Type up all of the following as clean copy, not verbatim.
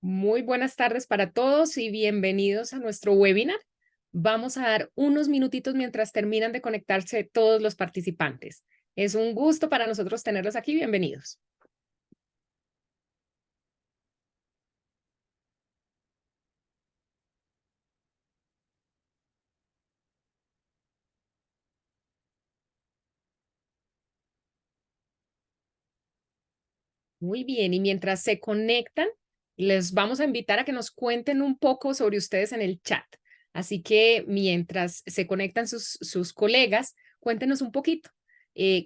Muy buenas tardes para todos y bienvenidos a nuestro webinar. Vamos a dar unos minutitos mientras terminan de conectarse todos los participantes. Es un gusto para nosotros tenerlos aquí. Bienvenidos. Muy bien, y mientras se conectan, les vamos a invitar a que nos cuenten un poco sobre ustedes en el chat. Así que mientras se conectan sus colegas, cuéntenos un poquito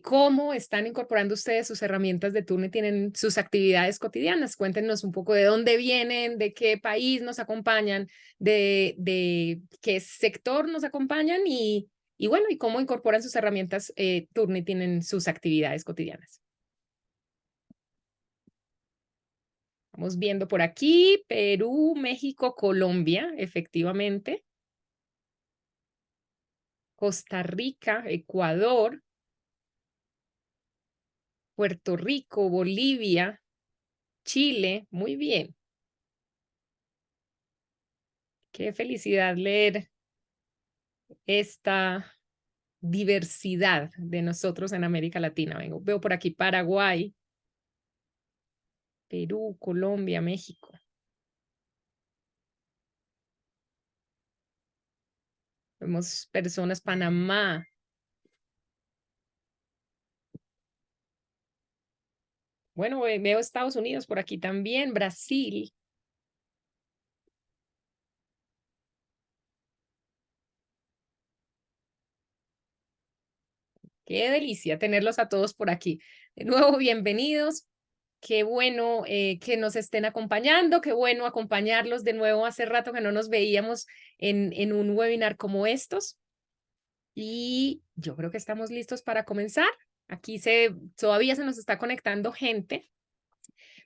cómo están incorporando ustedes sus herramientas de turno y tienen sus actividades cotidianas. Cuéntenos un poco de dónde vienen, de qué país nos acompañan, de qué sector nos acompañan y bueno, y cómo incorporan sus herramientas turno y tienen sus actividades cotidianas. Estamos viendo por aquí Perú, México, Colombia, efectivamente. Costa Rica, Ecuador, Puerto Rico, Bolivia, Chile. Muy bien. Qué felicidad leer esta diversidad de nosotros en América Latina. Veo por aquí Paraguay, Perú, Colombia, México. Vemos personas, Panamá. Bueno, veo Estados Unidos por aquí también, Brasil. Qué delicia tenerlos a todos por aquí. De nuevo, bienvenidos. Qué bueno que nos estén acompañando, qué bueno acompañarlos de nuevo. Hace rato que no nos veíamos en un webinar como estos. Y yo creo que estamos listos para comenzar. Aquí todavía se nos está conectando gente,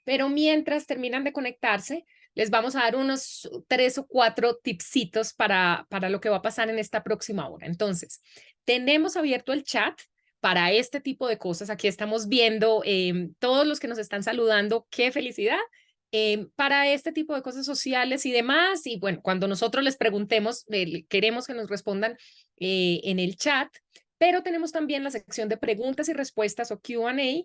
pero mientras terminan de conectarse, les vamos a dar unos 3 o 4 tipsitos para lo que va a pasar en esta próxima hora. Entonces, tenemos abierto el chat para este tipo de cosas. Aquí estamos viendo todos los que nos están saludando. ¡Qué felicidad! Para este tipo de cosas sociales y demás. Y bueno, cuando nosotros les preguntemos, queremos que nos respondan en el chat, pero tenemos también la sección de preguntas y respuestas o Q&A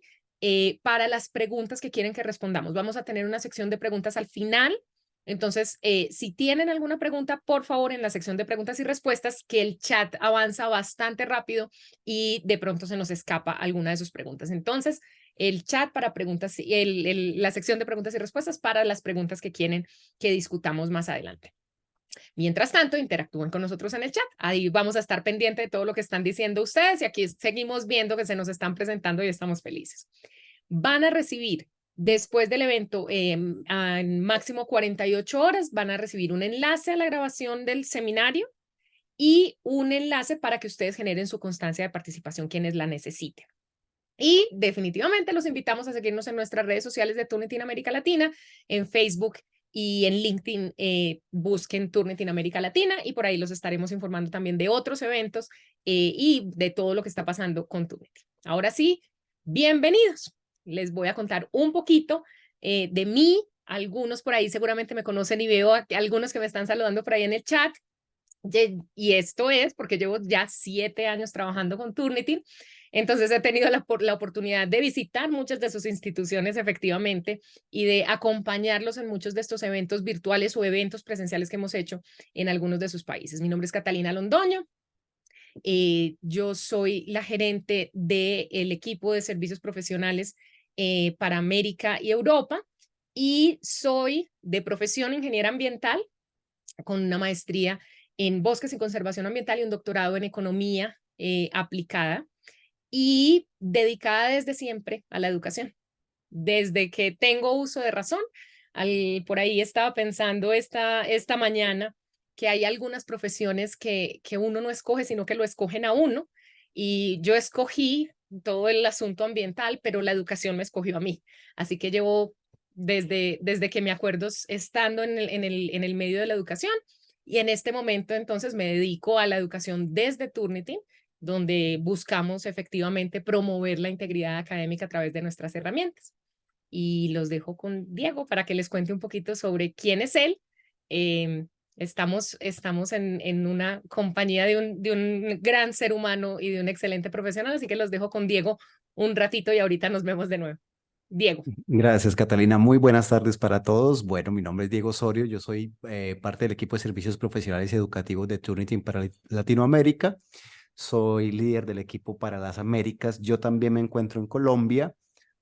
para las preguntas que quieren que respondamos. Vamos a tener una sección de preguntas al final. Entonces, si tienen alguna pregunta, por favor, en la sección de preguntas y respuestas, que el chat avanza bastante rápido y de pronto se nos escapa alguna de sus preguntas. Entonces, el chat para preguntas, la sección de preguntas y respuestas para las preguntas que quieren que discutamos más adelante. Mientras tanto, interactúen con nosotros en el chat. Ahí vamos a estar pendiente de todo lo que están diciendo ustedes y aquí seguimos viendo que se nos están presentando y estamos felices. Van a recibir, después del evento, en máximo 48 horas, van a recibir un enlace a la grabación del seminario y un enlace para que ustedes generen su constancia de participación quienes la necesiten. Y definitivamente los invitamos a seguirnos en nuestras redes sociales de Turnitin América Latina, en Facebook y en LinkedIn. Busquen Turnitin América Latina y por ahí los estaremos informando también de otros eventos y de todo lo que está pasando con Turnitin. Ahora sí, bienvenidos. Les voy a contar un poquito de mí. Algunos por ahí seguramente me conocen y veo a algunos que me están saludando por ahí en el chat. Y esto es porque llevo ya 7 años trabajando con Turnitin. Entonces he tenido la oportunidad de visitar muchas de sus instituciones efectivamente y de acompañarlos en muchos de estos eventos virtuales o eventos presenciales que hemos hecho en algunos de sus países. Mi nombre es Catalina Londoño. Yo soy la gerente del equipo de servicios profesionales para América y Europa y soy de profesión ingeniera ambiental con una maestría en bosques y conservación ambiental y un doctorado en economía aplicada y dedicada desde siempre a la educación. Desde que tengo uso de razón, por ahí estaba pensando esta mañana que hay algunas profesiones que uno no escoge, sino que lo escogen a uno. Y yo escogí todo el asunto ambiental, pero la educación me escogió a mí. Así que llevo desde que me acuerdo estando en el medio de la educación y en este momento entonces me dedico a la educación desde Turnitin, donde buscamos efectivamente promover la integridad académica a través de nuestras herramientas. y los dejo con Diego para que les cuente un poquito sobre quién es él. Em, estamos en una compañía de un gran ser humano y de un excelente profesional, así que los dejo con Diego un ratito y ahorita nos vemos de nuevo. Diego. Gracias, Catalina. Muy buenas tardes para todos. Bueno, mi nombre es Diego Osorio. Yo soy parte del equipo de servicios profesionales y educativos de Turnitin para Latinoamérica. Soy líder del equipo para las Américas. Yo también me encuentro en Colombia,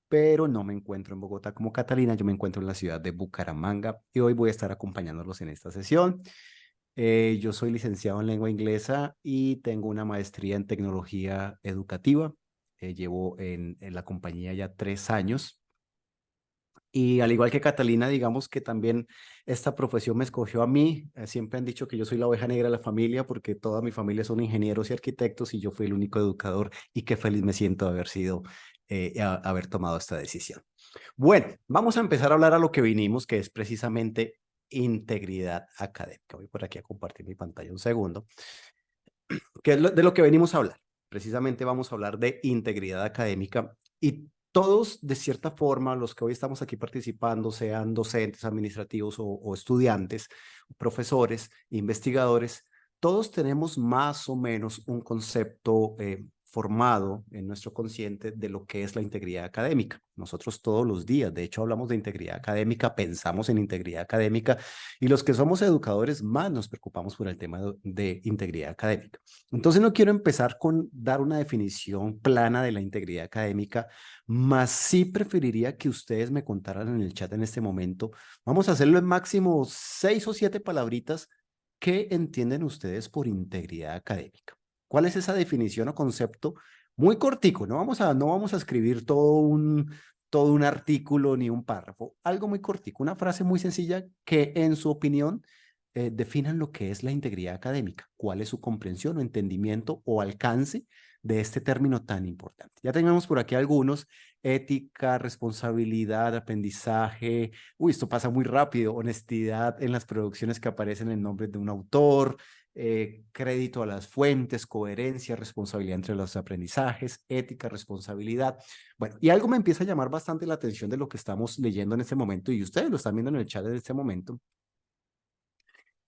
pero no me encuentro en Bogotá como Catalina. Yo me encuentro en la ciudad de Bucaramanga y hoy voy a estar acompañándolos en esta sesión. Yo soy licenciado en lengua inglesa y tengo una maestría en tecnología educativa. Llevo en la compañía ya 3 años. Y al igual que Catalina, digamos que también esta profesión me escogió a mí. Siempre han dicho que yo soy la oveja negra de la familia porque toda mi familia son ingenieros y arquitectos y yo fui el único educador y qué feliz me siento de haber sido, haber tomado esta decisión. Bueno, vamos a empezar a hablar a lo que vinimos, que es precisamente integridad académica. Voy por aquí a compartir mi pantalla un segundo. ¿Qué es de lo que venimos a hablar? Precisamente vamos a hablar de integridad académica y todos, de cierta forma, los que hoy estamos aquí participando, sean docentes, administrativos o estudiantes, profesores, investigadores, todos tenemos más o menos un concepto formado en nuestro consciente de lo que es la integridad académica. Nosotros todos los días, de hecho, hablamos de integridad académica, pensamos en integridad académica y los que somos educadores más nos preocupamos por el tema de integridad académica. Entonces no quiero empezar con dar una definición plana de la integridad académica, mas sí preferiría que ustedes me contaran en el chat en este momento. Vamos a hacerlo en máximo 6 o 7 palabritas. ¿Qué entienden ustedes por integridad académica? ¿Cuál es esa definición o concepto? Muy cortico, no vamos a escribir todo un artículo ni un párrafo, algo muy cortico, una frase muy sencilla que en su opinión definan lo que es la integridad académica, cuál es su comprensión o entendimiento o alcance de este término tan importante. Ya tenemos por aquí algunos: ética, responsabilidad, aprendizaje. Uy, esto pasa muy rápido: honestidad en las producciones que aparecen en nombre de un autor, crédito a las fuentes, coherencia, responsabilidad entre los aprendizajes, ética, responsabilidad. Bueno, y algo me empieza a llamar bastante la atención de lo que estamos leyendo en este momento, y ustedes lo están viendo en el chat en este momento,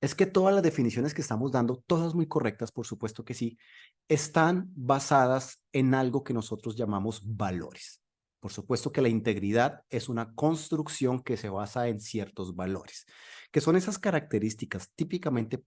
es que todas las definiciones que estamos dando, todas muy correctas, por supuesto que sí, están basadas en algo que nosotros llamamos valores. Por supuesto que la integridad es una construcción que se basa en ciertos valores, que son esas características típicamente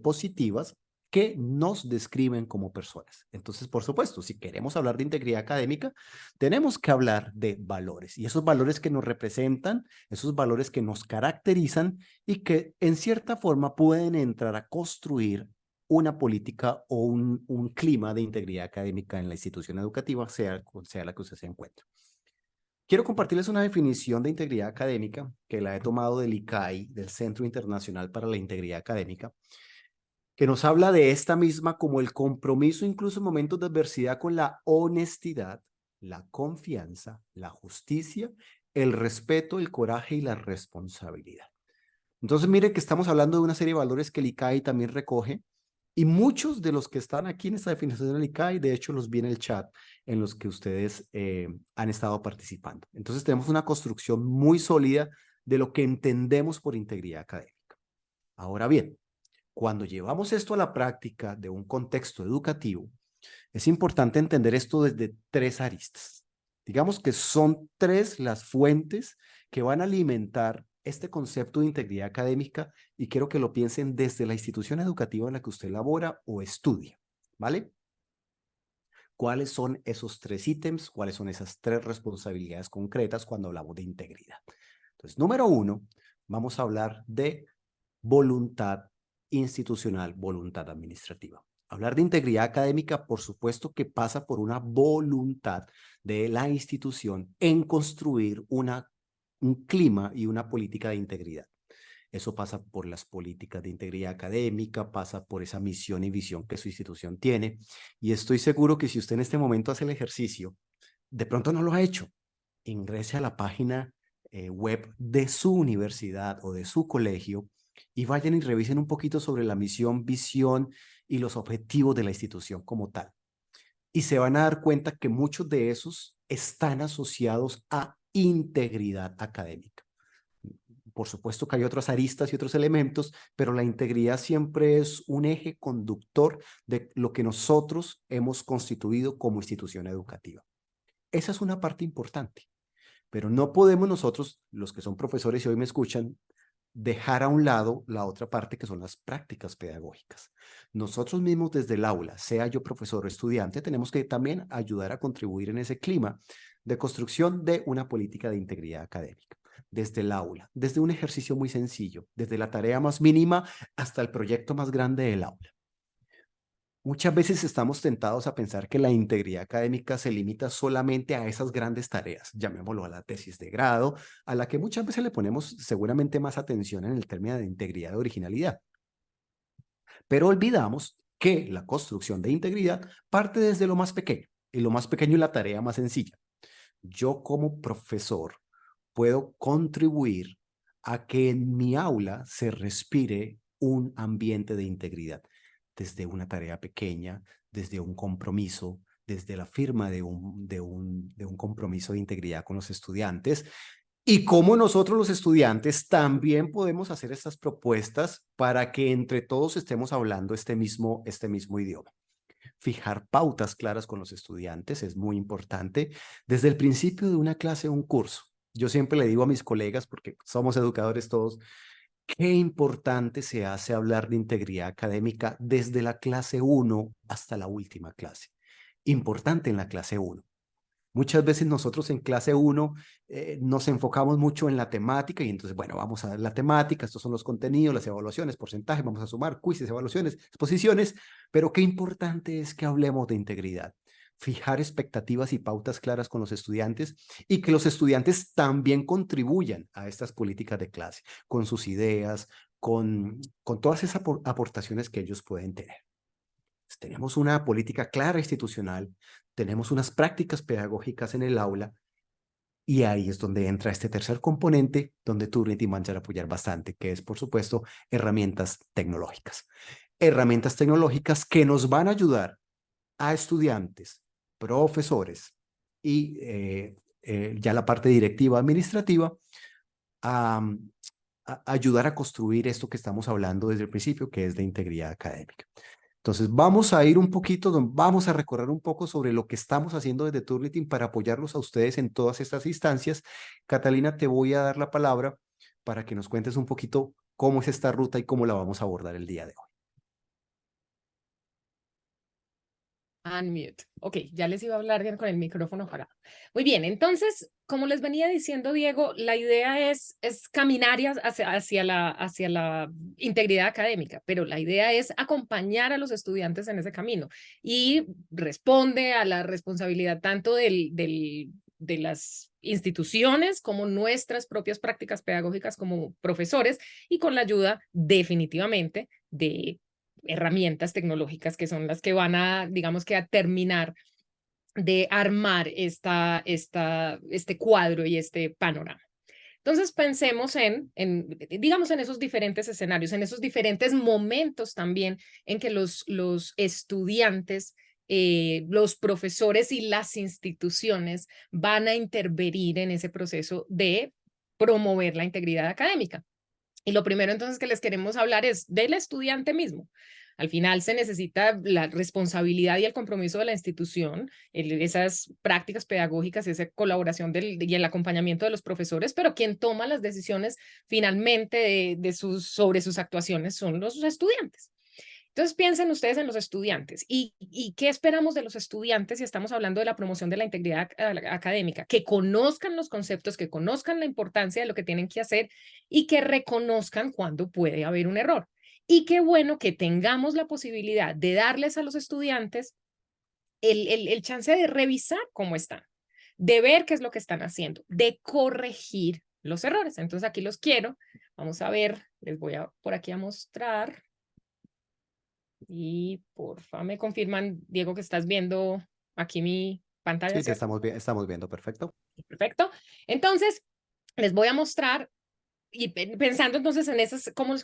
positivas que nos describen como personas. Entonces, por supuesto, si queremos hablar de integridad académica, tenemos que hablar de valores, y esos valores que nos representan, esos valores que nos caracterizan y que en cierta forma pueden entrar a construir una política o un clima de integridad académica en la institución educativa, sea la que usted se encuentre. Quiero compartirles una definición de integridad académica que la he tomado del ICAI, del Centro Internacional para la Integridad Académica, que nos habla de esta misma como el compromiso, incluso en momentos de adversidad, con la honestidad, la confianza, la justicia, el respeto, el coraje y la responsabilidad. Entonces, mire que estamos hablando de una serie de valores que el ICAI también recoge, y muchos de los que están aquí en esta definición del ICAI, de hecho, los vi en el chat en los que ustedes han estado participando. Entonces, tenemos una construcción muy sólida de lo que entendemos por integridad académica. Ahora bien, cuando llevamos esto a la práctica de un contexto educativo, es importante entender esto desde 3 aristas. Digamos que son 3 las fuentes que van a alimentar este concepto de integridad académica, y quiero que lo piensen desde la institución educativa en la que usted labora o estudia, ¿vale? ¿Cuáles son esos 3 ítems? ¿Cuáles son esas 3 responsabilidades concretas cuando hablamos de integridad? Entonces, número 1, vamos a hablar de voluntad institucional, voluntad administrativa. Hablar de integridad académica, por supuesto que pasa por una voluntad de la institución en construir un clima y una política de integridad. Eso pasa por las políticas de integridad académica, pasa por esa misión y visión que su institución tiene. Y estoy seguro que si usted en este momento hace el ejercicio, de pronto no lo ha hecho, ingrese a la página web de su universidad o de su colegio y vayan y revisen un poquito sobre la misión, visión y los objetivos de la institución como tal. Y se van a dar cuenta que muchos de esos están asociados a integridad académica. Por supuesto que hay otras aristas y otros elementos, pero la integridad siempre es un eje conductor de lo que nosotros hemos constituido como institución educativa. Esa es una parte importante, pero no podemos nosotros, los que son profesores y hoy me escuchan, dejar a un lado la otra parte que son las prácticas pedagógicas. Nosotros mismos desde el aula, sea yo profesor o estudiante, tenemos que también ayudar a contribuir en ese clima de construcción de una política de integridad académica. Desde el aula, desde un ejercicio muy sencillo, desde la tarea más mínima hasta el proyecto más grande del aula. Muchas veces estamos tentados a pensar que la integridad académica se limita solamente a esas grandes tareas, llamémoslo a la tesis de grado, a la que muchas veces le ponemos seguramente más atención en el término de integridad de originalidad. Pero olvidamos que la construcción de integridad parte desde lo más pequeño, y lo más pequeño es la tarea más sencilla. Yo como profesor puedo contribuir a que en mi aula se respire un ambiente de integridad, desde una tarea pequeña, desde un compromiso, desde la firma de un compromiso de integridad con los estudiantes, y cómo nosotros los estudiantes también podemos hacer estas propuestas para que entre todos estemos hablando este mismo idioma. Fijar pautas claras con los estudiantes es muy importante desde el principio de una clase o un curso. Yo siempre le digo a mis colegas, porque somos educadores todos, qué importante se hace hablar de integridad académica desde la clase 1 hasta la última clase. Importante en la clase 1. Muchas veces nosotros en clase 1 nos enfocamos mucho en la temática y entonces, bueno, vamos a ver la temática, estos son los contenidos, las evaluaciones, porcentajes, vamos a sumar quizzes, evaluaciones, exposiciones, pero qué importante es que hablemos de integridad, fijar expectativas y pautas claras con los estudiantes y que los estudiantes también contribuyan a estas políticas de clase, con sus ideas, con todas esas aportaciones que ellos pueden tener. Tenemos una política clara institucional, tenemos unas prácticas pedagógicas en el aula y ahí es donde entra este tercer componente donde Turnitin va a apoyar bastante, que es, por supuesto, herramientas tecnológicas. Herramientas tecnológicas que nos van a ayudar a estudiantes, profesores y ya la parte directiva administrativa a ayudar a construir esto que estamos hablando desde el principio, que es de integridad académica. Entonces, vamos a ir un poquito, vamos a recorrer un poco sobre lo que estamos haciendo desde Turnitin para apoyarlos a ustedes en todas estas instancias. Catalina, te voy a dar la palabra para que nos cuentes un poquito cómo es esta ruta y cómo la vamos a abordar el día de hoy. Unmute. Ok, ya les iba a hablar bien con el micrófono apagado. Muy bien, entonces, como les venía diciendo Diego, la idea es caminar hacia la integridad académica, pero la idea es acompañar a los estudiantes en ese camino y responde a la responsabilidad tanto de las instituciones como nuestras propias prácticas pedagógicas como profesores y con la ayuda definitivamente de herramientas tecnológicas que son las que van a, digamos que a terminar de armar este cuadro y este panorama. Entonces pensemos digamos, en esos diferentes escenarios, en esos diferentes momentos también en que los estudiantes, los profesores y las instituciones van a intervenir en ese proceso de promover la integridad académica. Y lo primero entonces que les queremos hablar es del estudiante mismo. Al final se necesita la responsabilidad y el compromiso de la institución, esas prácticas pedagógicas, esa colaboración y el acompañamiento de los profesores, pero quien toma las decisiones finalmente sobre sus actuaciones son los estudiantes. Entonces piensen ustedes en los estudiantes y qué esperamos de los estudiantes si estamos hablando de la promoción de la integridad académica, que conozcan los conceptos, que conozcan la importancia de lo que tienen que hacer y que reconozcan cuando puede haber un error. Y qué bueno que tengamos la posibilidad de darles a los estudiantes el chance de revisar cómo están, de ver qué es lo que están haciendo, de corregir los errores. Entonces aquí los quiero. Vamos a ver, les voy por aquí a mostrar. Y porfa, me confirman, Diego, que estás viendo aquí mi pantalla. Sí, te estamos viendo, perfecto. Perfecto. Entonces, les voy a mostrar y pensando entonces en esas, cómo es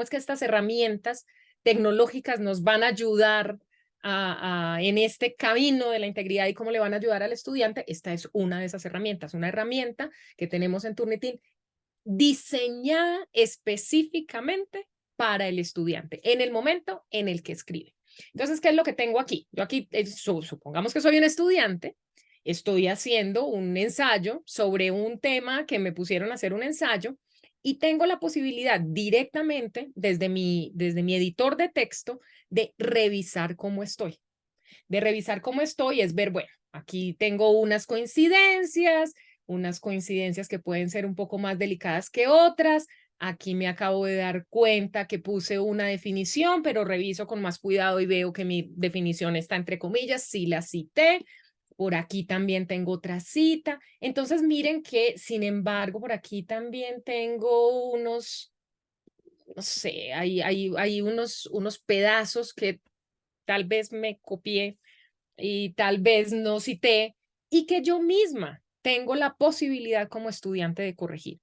que estas herramientas tecnológicas nos van a ayudar en este camino de la integridad y cómo le van a ayudar al estudiante, esta es una de esas herramientas, una herramienta que tenemos en Turnitin diseñada específicamente para el estudiante en el momento en el que escribe. Entonces, ¿qué es lo que tengo aquí? Yo aquí, supongamos que soy un estudiante, estoy haciendo un ensayo sobre un tema que me pusieron a hacer un ensayo y tengo la posibilidad directamente desde mi editor de texto de revisar cómo estoy. De revisar cómo estoy es ver, bueno, aquí tengo unas coincidencias que pueden ser un poco más delicadas que otras. Aquí me acabo de dar cuenta que puse una definición, pero reviso con más cuidado y veo que mi definición está entre comillas, sí la cité. Por aquí también tengo otra cita. Entonces miren que, sin embargo, por aquí también tengo unos, no sé, hay unos pedazos que tal vez me copié y tal vez no cité y que yo misma tengo la posibilidad como estudiante de corregir.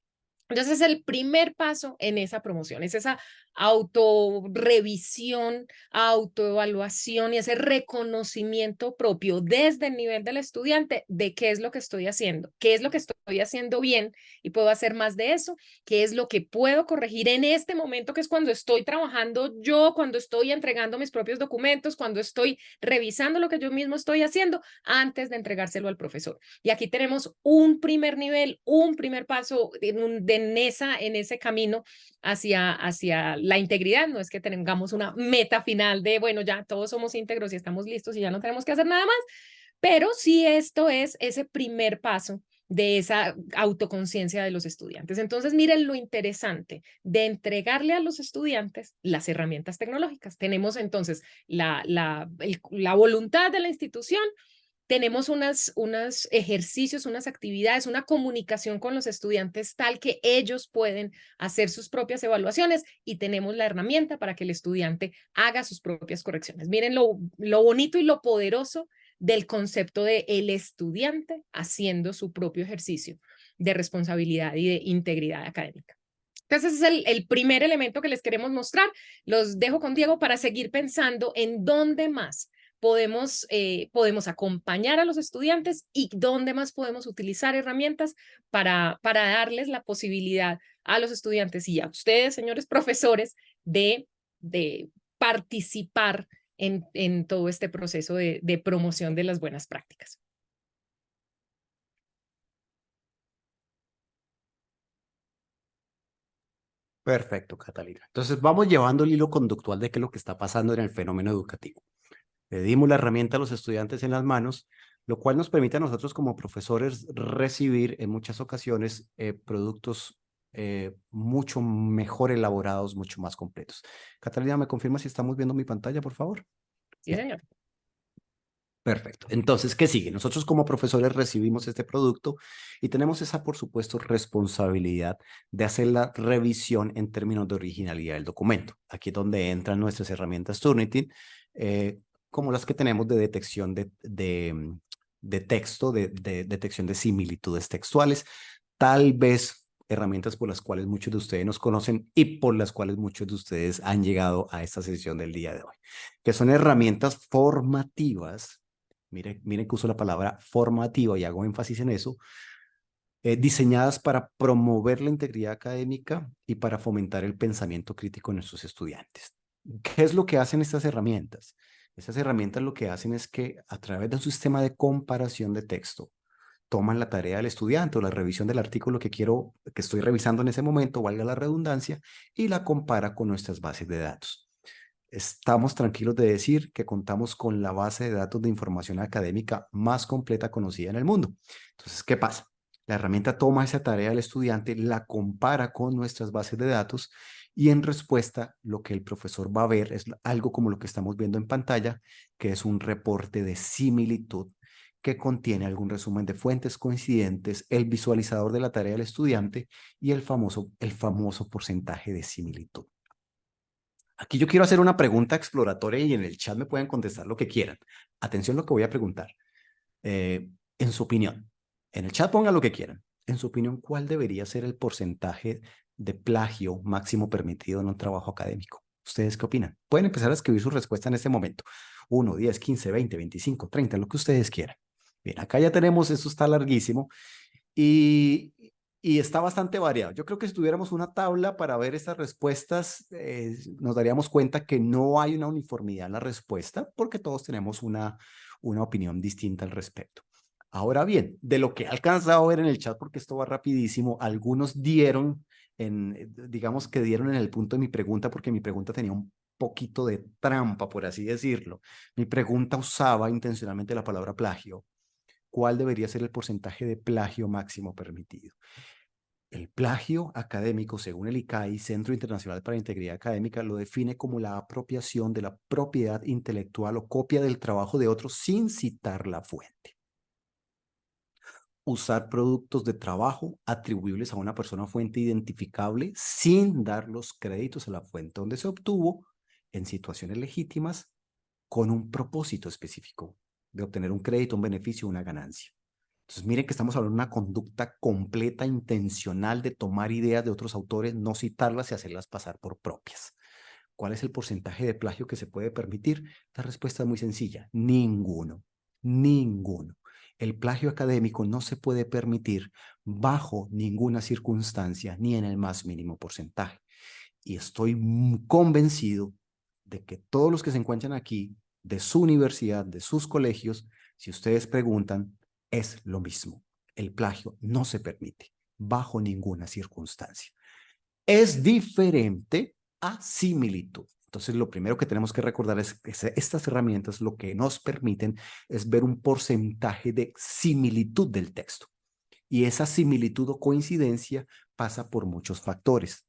Entonces, el primer paso en esa promoción es esa autorrevisión, autoevaluación y ese reconocimiento propio desde el nivel del estudiante de qué es lo que estoy haciendo, qué es lo que estoy haciendo bien y puedo hacer más de eso, qué es lo que puedo corregir en este momento, que es cuando estoy trabajando yo, cuando estoy entregando mis propios documentos, cuando estoy revisando lo que yo mismo estoy haciendo antes de entregárselo al profesor. Y aquí tenemos un primer nivel, un primer paso en ese camino hacia la integridad. No es que tengamos una meta final de, bueno, ya todos somos íntegros y estamos listos y ya no tenemos que hacer nada más, pero sí esto es ese primer paso de esa autoconciencia de los estudiantes. Entonces, miren lo interesante de entregarle a los estudiantes las herramientas tecnológicas. Tenemos entonces la voluntad de la institución, tenemos unos ejercicios, unas actividades, una comunicación con los estudiantes tal que ellos pueden hacer sus propias evaluaciones y tenemos la herramienta para que el estudiante haga sus propias correcciones. Miren lo bonito y lo poderoso del concepto de el estudiante haciendo su propio ejercicio de responsabilidad y de integridad académica. Entonces, ese es el primer elemento que les queremos mostrar. Los dejo con Diego para seguir pensando en dónde más podemos acompañar a los estudiantes y dónde más podemos utilizar herramientas para darles la posibilidad a los estudiantes y a ustedes, señores profesores, de participar en todo este proceso de promoción de las buenas prácticas. Perfecto, Catalina. Entonces vamos llevando el hilo conductual de qué es lo que está pasando en el fenómeno educativo. Le dimos la herramienta a los estudiantes en las manos, lo cual nos permite a nosotros como profesores recibir en muchas ocasiones productos mucho mejor elaborados, mucho más completos. Catalina, ¿me confirma si estamos viendo mi pantalla, por favor? Sí, señor. Perfecto. Entonces, ¿qué sigue? Nosotros como profesores recibimos este producto y tenemos esa, por supuesto, responsabilidad de hacer la revisión en términos de originalidad del documento. Aquí es donde entran nuestras herramientas Turnitin, como las que tenemos de detección de texto, de detección de similitudes textuales, tal vez herramientas por las cuales muchos de ustedes nos conocen y por las cuales muchos de ustedes han llegado a esta sesión del día de hoy, que son herramientas formativas. Miren que uso la palabra formativa y hago énfasis en eso, diseñadas para promover la integridad académica y para fomentar el pensamiento crítico en nuestros estudiantes. ¿Qué es lo que hacen estas herramientas? Estas herramientas lo que hacen es que a través de un sistema de comparación de texto, toman la tarea del estudiante o la revisión del artículo que estoy revisando en ese momento, valga la redundancia, y la compara con nuestras bases de datos. Estamos tranquilos de decir que contamos con la base de datos de información académica más completa conocida en el mundo. Entonces, ¿qué pasa? La herramienta toma esa tarea del estudiante, la compara con nuestras bases de datos y en respuesta lo que el profesor va a ver es algo como lo que estamos viendo en pantalla, que es un reporte de similitud que contiene algún resumen de fuentes coincidentes, el visualizador de la tarea del estudiante y el famoso porcentaje de similitud. Aquí yo quiero hacer una pregunta exploratoria y en el chat me pueden contestar lo que quieran. Atención a lo que voy a preguntar. En su opinión, en el chat pongan lo que quieran. En su opinión, ¿cuál debería ser el porcentaje de plagio máximo permitido en un trabajo académico? ¿Ustedes qué opinan? Pueden empezar a escribir su respuesta en este momento. 1, 10, 15, 20, 25, 30, lo que ustedes quieran. Bien, acá ya tenemos, esto está larguísimo y, y está bastante variado. Yo creo que si tuviéramos una tabla para ver estas respuestas, nos daríamos cuenta que no hay una uniformidad en la respuesta porque todos tenemos una opinión distinta al respecto. Ahora bien, de lo que he alcanzado a ver en el chat, porque esto va rapidísimo, algunos dieron, digamos que dieron en el punto de mi pregunta, porque mi pregunta tenía un poquito de trampa, por así decirlo. Mi pregunta usaba intencionalmente la palabra plagio. ¿Cuál debería ser el porcentaje de plagio máximo permitido? El plagio académico, según el ICAI, Centro Internacional para la Integridad Académica, lo define como la apropiación de la propiedad intelectual o copia del trabajo de otros sin citar la fuente. Usar productos de trabajo atribuibles a una persona fuente identificable sin dar los créditos a la fuente donde se obtuvo en situaciones legítimas con un propósito específico de obtener un crédito, un beneficio, una ganancia. Entonces, miren que estamos hablando de una conducta completa, intencional de tomar ideas de otros autores, no citarlas y hacerlas pasar por propias. ¿Cuál es el porcentaje de plagio que se puede permitir? La respuesta es muy sencilla, ninguno, ninguno. El plagio académico no se puede permitir bajo ninguna circunstancia ni en el más mínimo porcentaje. Y estoy convencido de que todos los que se encuentran aquí, de su universidad, de sus colegios, si ustedes preguntan, es lo mismo. El plagio no se permite bajo ninguna circunstancia. Es diferente a similitud. Entonces, lo primero que tenemos que recordar es que estas herramientas lo que nos permiten es ver un porcentaje de similitud del texto. Y esa similitud o coincidencia pasa por muchos factores.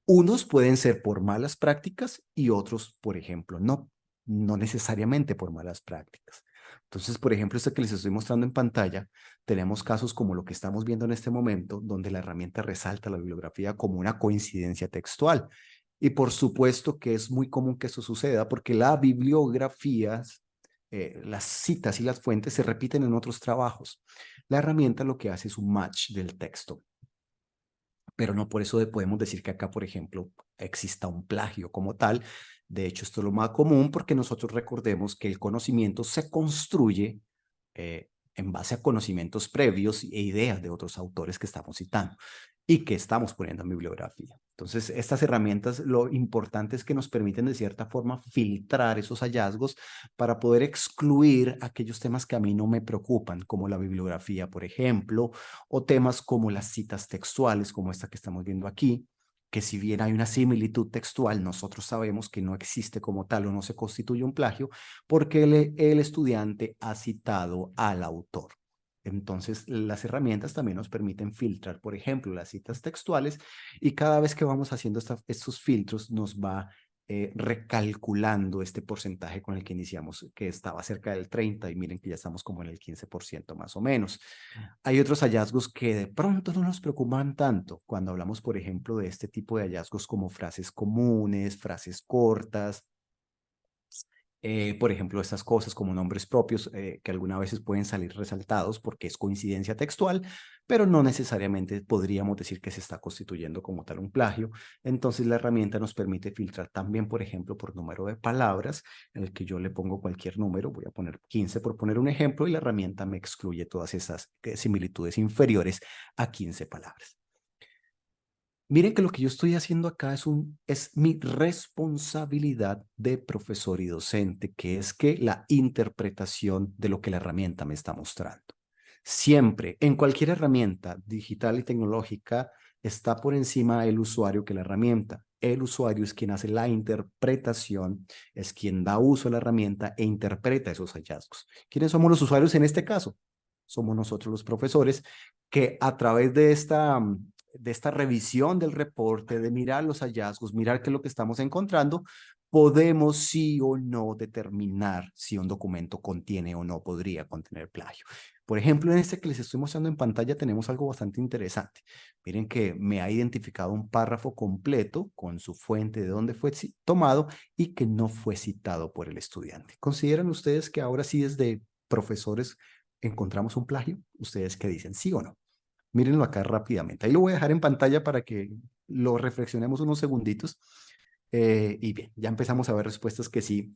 Unos pueden ser por malas prácticas y otros, por ejemplo, no necesariamente por malas prácticas. Entonces, por ejemplo, esto que les estoy mostrando en pantalla, tenemos casos como lo que estamos viendo en este momento, donde la herramienta resalta la bibliografía como una coincidencia textual. Y por supuesto que es muy común que eso suceda porque la bibliografía, las citas y las fuentes se repiten en otros trabajos. La herramienta lo que hace es un match del texto, pero no por eso podemos decir que acá, por ejemplo, exista un plagio como tal. De hecho, esto es lo más común porque nosotros recordemos que el conocimiento se construye en base a conocimientos previos e ideas de otros autores que estamos citando y que estamos poniendo en bibliografía. Entonces, estas herramientas, lo importante es que nos permiten de cierta forma filtrar esos hallazgos para poder excluir aquellos temas que a mí no me preocupan, como la bibliografía, por ejemplo, o temas como las citas textuales, como esta que estamos viendo aquí, que si bien hay una similitud textual, nosotros sabemos que no existe como tal o no se constituye un plagio porque el estudiante ha citado al autor. Entonces, las herramientas también nos permiten filtrar, por ejemplo, las citas textuales y cada vez que vamos haciendo estos filtros nos va recalculando este porcentaje con el que iniciamos, que estaba cerca del 30 y miren que ya estamos como en el 15% más o menos. Hay otros hallazgos que de pronto no nos preocupan tanto cuando hablamos, por ejemplo, de este tipo de hallazgos como frases comunes, frases cortas, por ejemplo, estas cosas como nombres propios que algunas veces pueden salir resaltados porque es coincidencia textual, pero no necesariamente podríamos decir que se está constituyendo como tal un plagio. Entonces la herramienta nos permite filtrar también, por ejemplo, por número de palabras, en el que yo le pongo cualquier número, voy a poner 15 por poner un ejemplo, y la herramienta me excluye todas esas similitudes inferiores a 15 palabras. Miren que lo que yo estoy haciendo acá es mi responsabilidad de profesor y docente, que es que la interpretación de lo que la herramienta me está mostrando. Siempre, en cualquier herramienta digital y tecnológica, está por encima el usuario que la herramienta. El usuario es quien hace la interpretación, es quien da uso a la herramienta e interpreta esos hallazgos. ¿Quiénes somos los usuarios en este caso? Somos nosotros los profesores que a través de esta revisión del reporte, de mirar los hallazgos, mirar qué es lo que estamos encontrando, podemos sí o no determinar si un documento contiene o no podría contener plagio. Por ejemplo, en este que les estoy mostrando en pantalla tenemos algo bastante interesante. Miren que me ha identificado un párrafo completo con su fuente de dónde fue tomado y que no fue citado por el estudiante. ¿Consideran ustedes que ahora sí desde profesores encontramos un plagio? ¿Ustedes qué dicen? ¿Sí o no? Mírenlo acá rápidamente. Ahí lo voy a dejar en pantalla para que lo reflexionemos unos segunditos. Y bien, ya empezamos a ver respuestas que sí.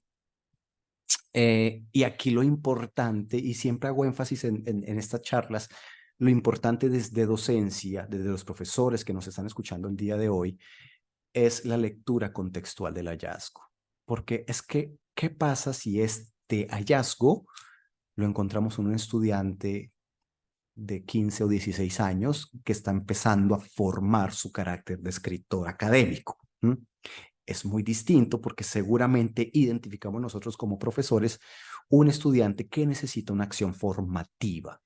Y aquí lo importante, y siempre hago énfasis en estas charlas, lo importante desde docencia, desde los profesores que nos están escuchando el día de hoy, es la lectura contextual del hallazgo. Porque es que, ¿qué pasa si este hallazgo lo encontramos en un estudiante de 15 o 16 años que está empezando a formar su carácter de escritor académico? Es muy distinto porque seguramente identificamos nosotros como profesores un estudiante que necesita una acción formativa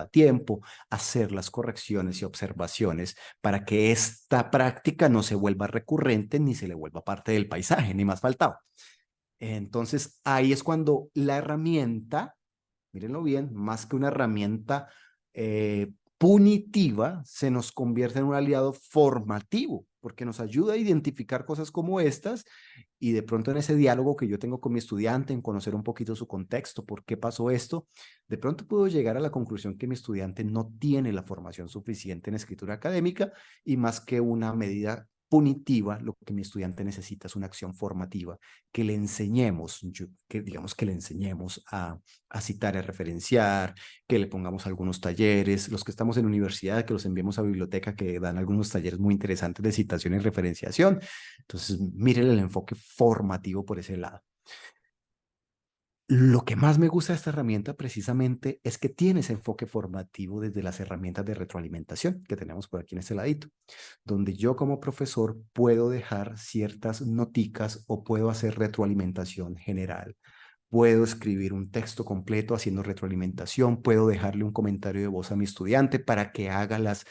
a tiempo, hacer las correcciones y observaciones para que esta práctica no se vuelva recurrente ni se le vuelva parte del paisaje, ni más faltaba. Entonces, ahí es cuando la herramienta, mírenlo bien, más que una herramienta punitiva, se nos convierte en un aliado formativo, porque nos ayuda a identificar cosas como estas y de pronto en ese diálogo que yo tengo con mi estudiante, en conocer un poquito su contexto, por qué pasó esto, de pronto puedo llegar a la conclusión que mi estudiante no tiene la formación suficiente en escritura académica y más que una medida punitiva, lo que mi estudiante necesita es una acción formativa, que le enseñemos, que digamos que le enseñemos a citar, a referenciar, que le pongamos algunos talleres, los que estamos en universidad, que los enviemos a biblioteca, que dan algunos talleres muy interesantes de citación y referenciación. Entonces, miren el enfoque formativo por ese lado. Lo que más me gusta de esta herramienta precisamente es que tiene ese enfoque formativo desde las herramientas de retroalimentación que tenemos por aquí en este ladito, donde yo como profesor puedo dejar ciertas noticas o puedo hacer retroalimentación general. Puedo escribir un texto completo haciendo retroalimentación, puedo dejarle un comentario de voz a mi estudiante para que haga las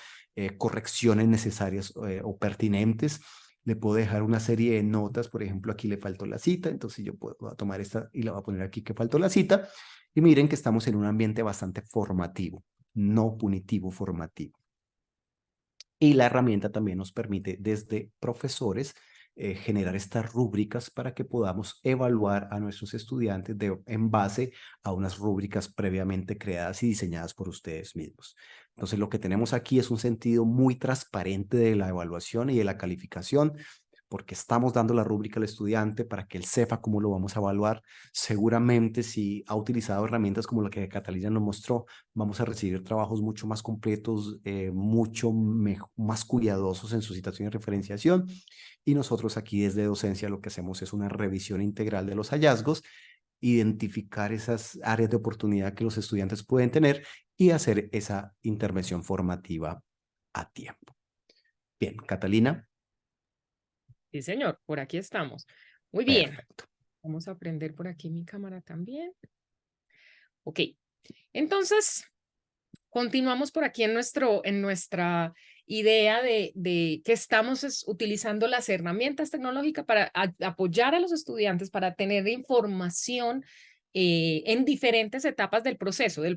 correcciones necesarias o pertinentes. Le puedo dejar una serie de notas, por ejemplo, aquí le faltó la cita, entonces yo puedo tomar esta y la voy a poner aquí que faltó la cita. Y miren que estamos en un ambiente bastante formativo, no punitivo, formativo. Y la herramienta también nos permite desde profesores generar estas rúbricas para que podamos evaluar a nuestros estudiantes en base a unas rúbricas previamente creadas y diseñadas por ustedes mismos. Entonces, lo que tenemos aquí es un sentido muy transparente de la evaluación y de la calificación, porque estamos dando la rúbrica al estudiante para que él sepa cómo lo vamos a evaluar. Seguramente si ha utilizado herramientas como la que Catalina nos mostró, vamos a recibir trabajos mucho más completos, mucho más cuidadosos en su citación y referenciación. Y nosotros aquí desde docencia lo que hacemos es una revisión integral de los hallazgos, identificar esas áreas de oportunidad que los estudiantes pueden tener y hacer esa intervención formativa a tiempo. Bien, Catalina. Sí, señor, por aquí estamos. Muy bien. Perfecto. Vamos a prender por aquí mi cámara también. Ok, entonces continuamos por aquí en nuestra idea de que estamos utilizando las herramientas tecnológicas para apoyar a los estudiantes para tener información en diferentes etapas del proceso de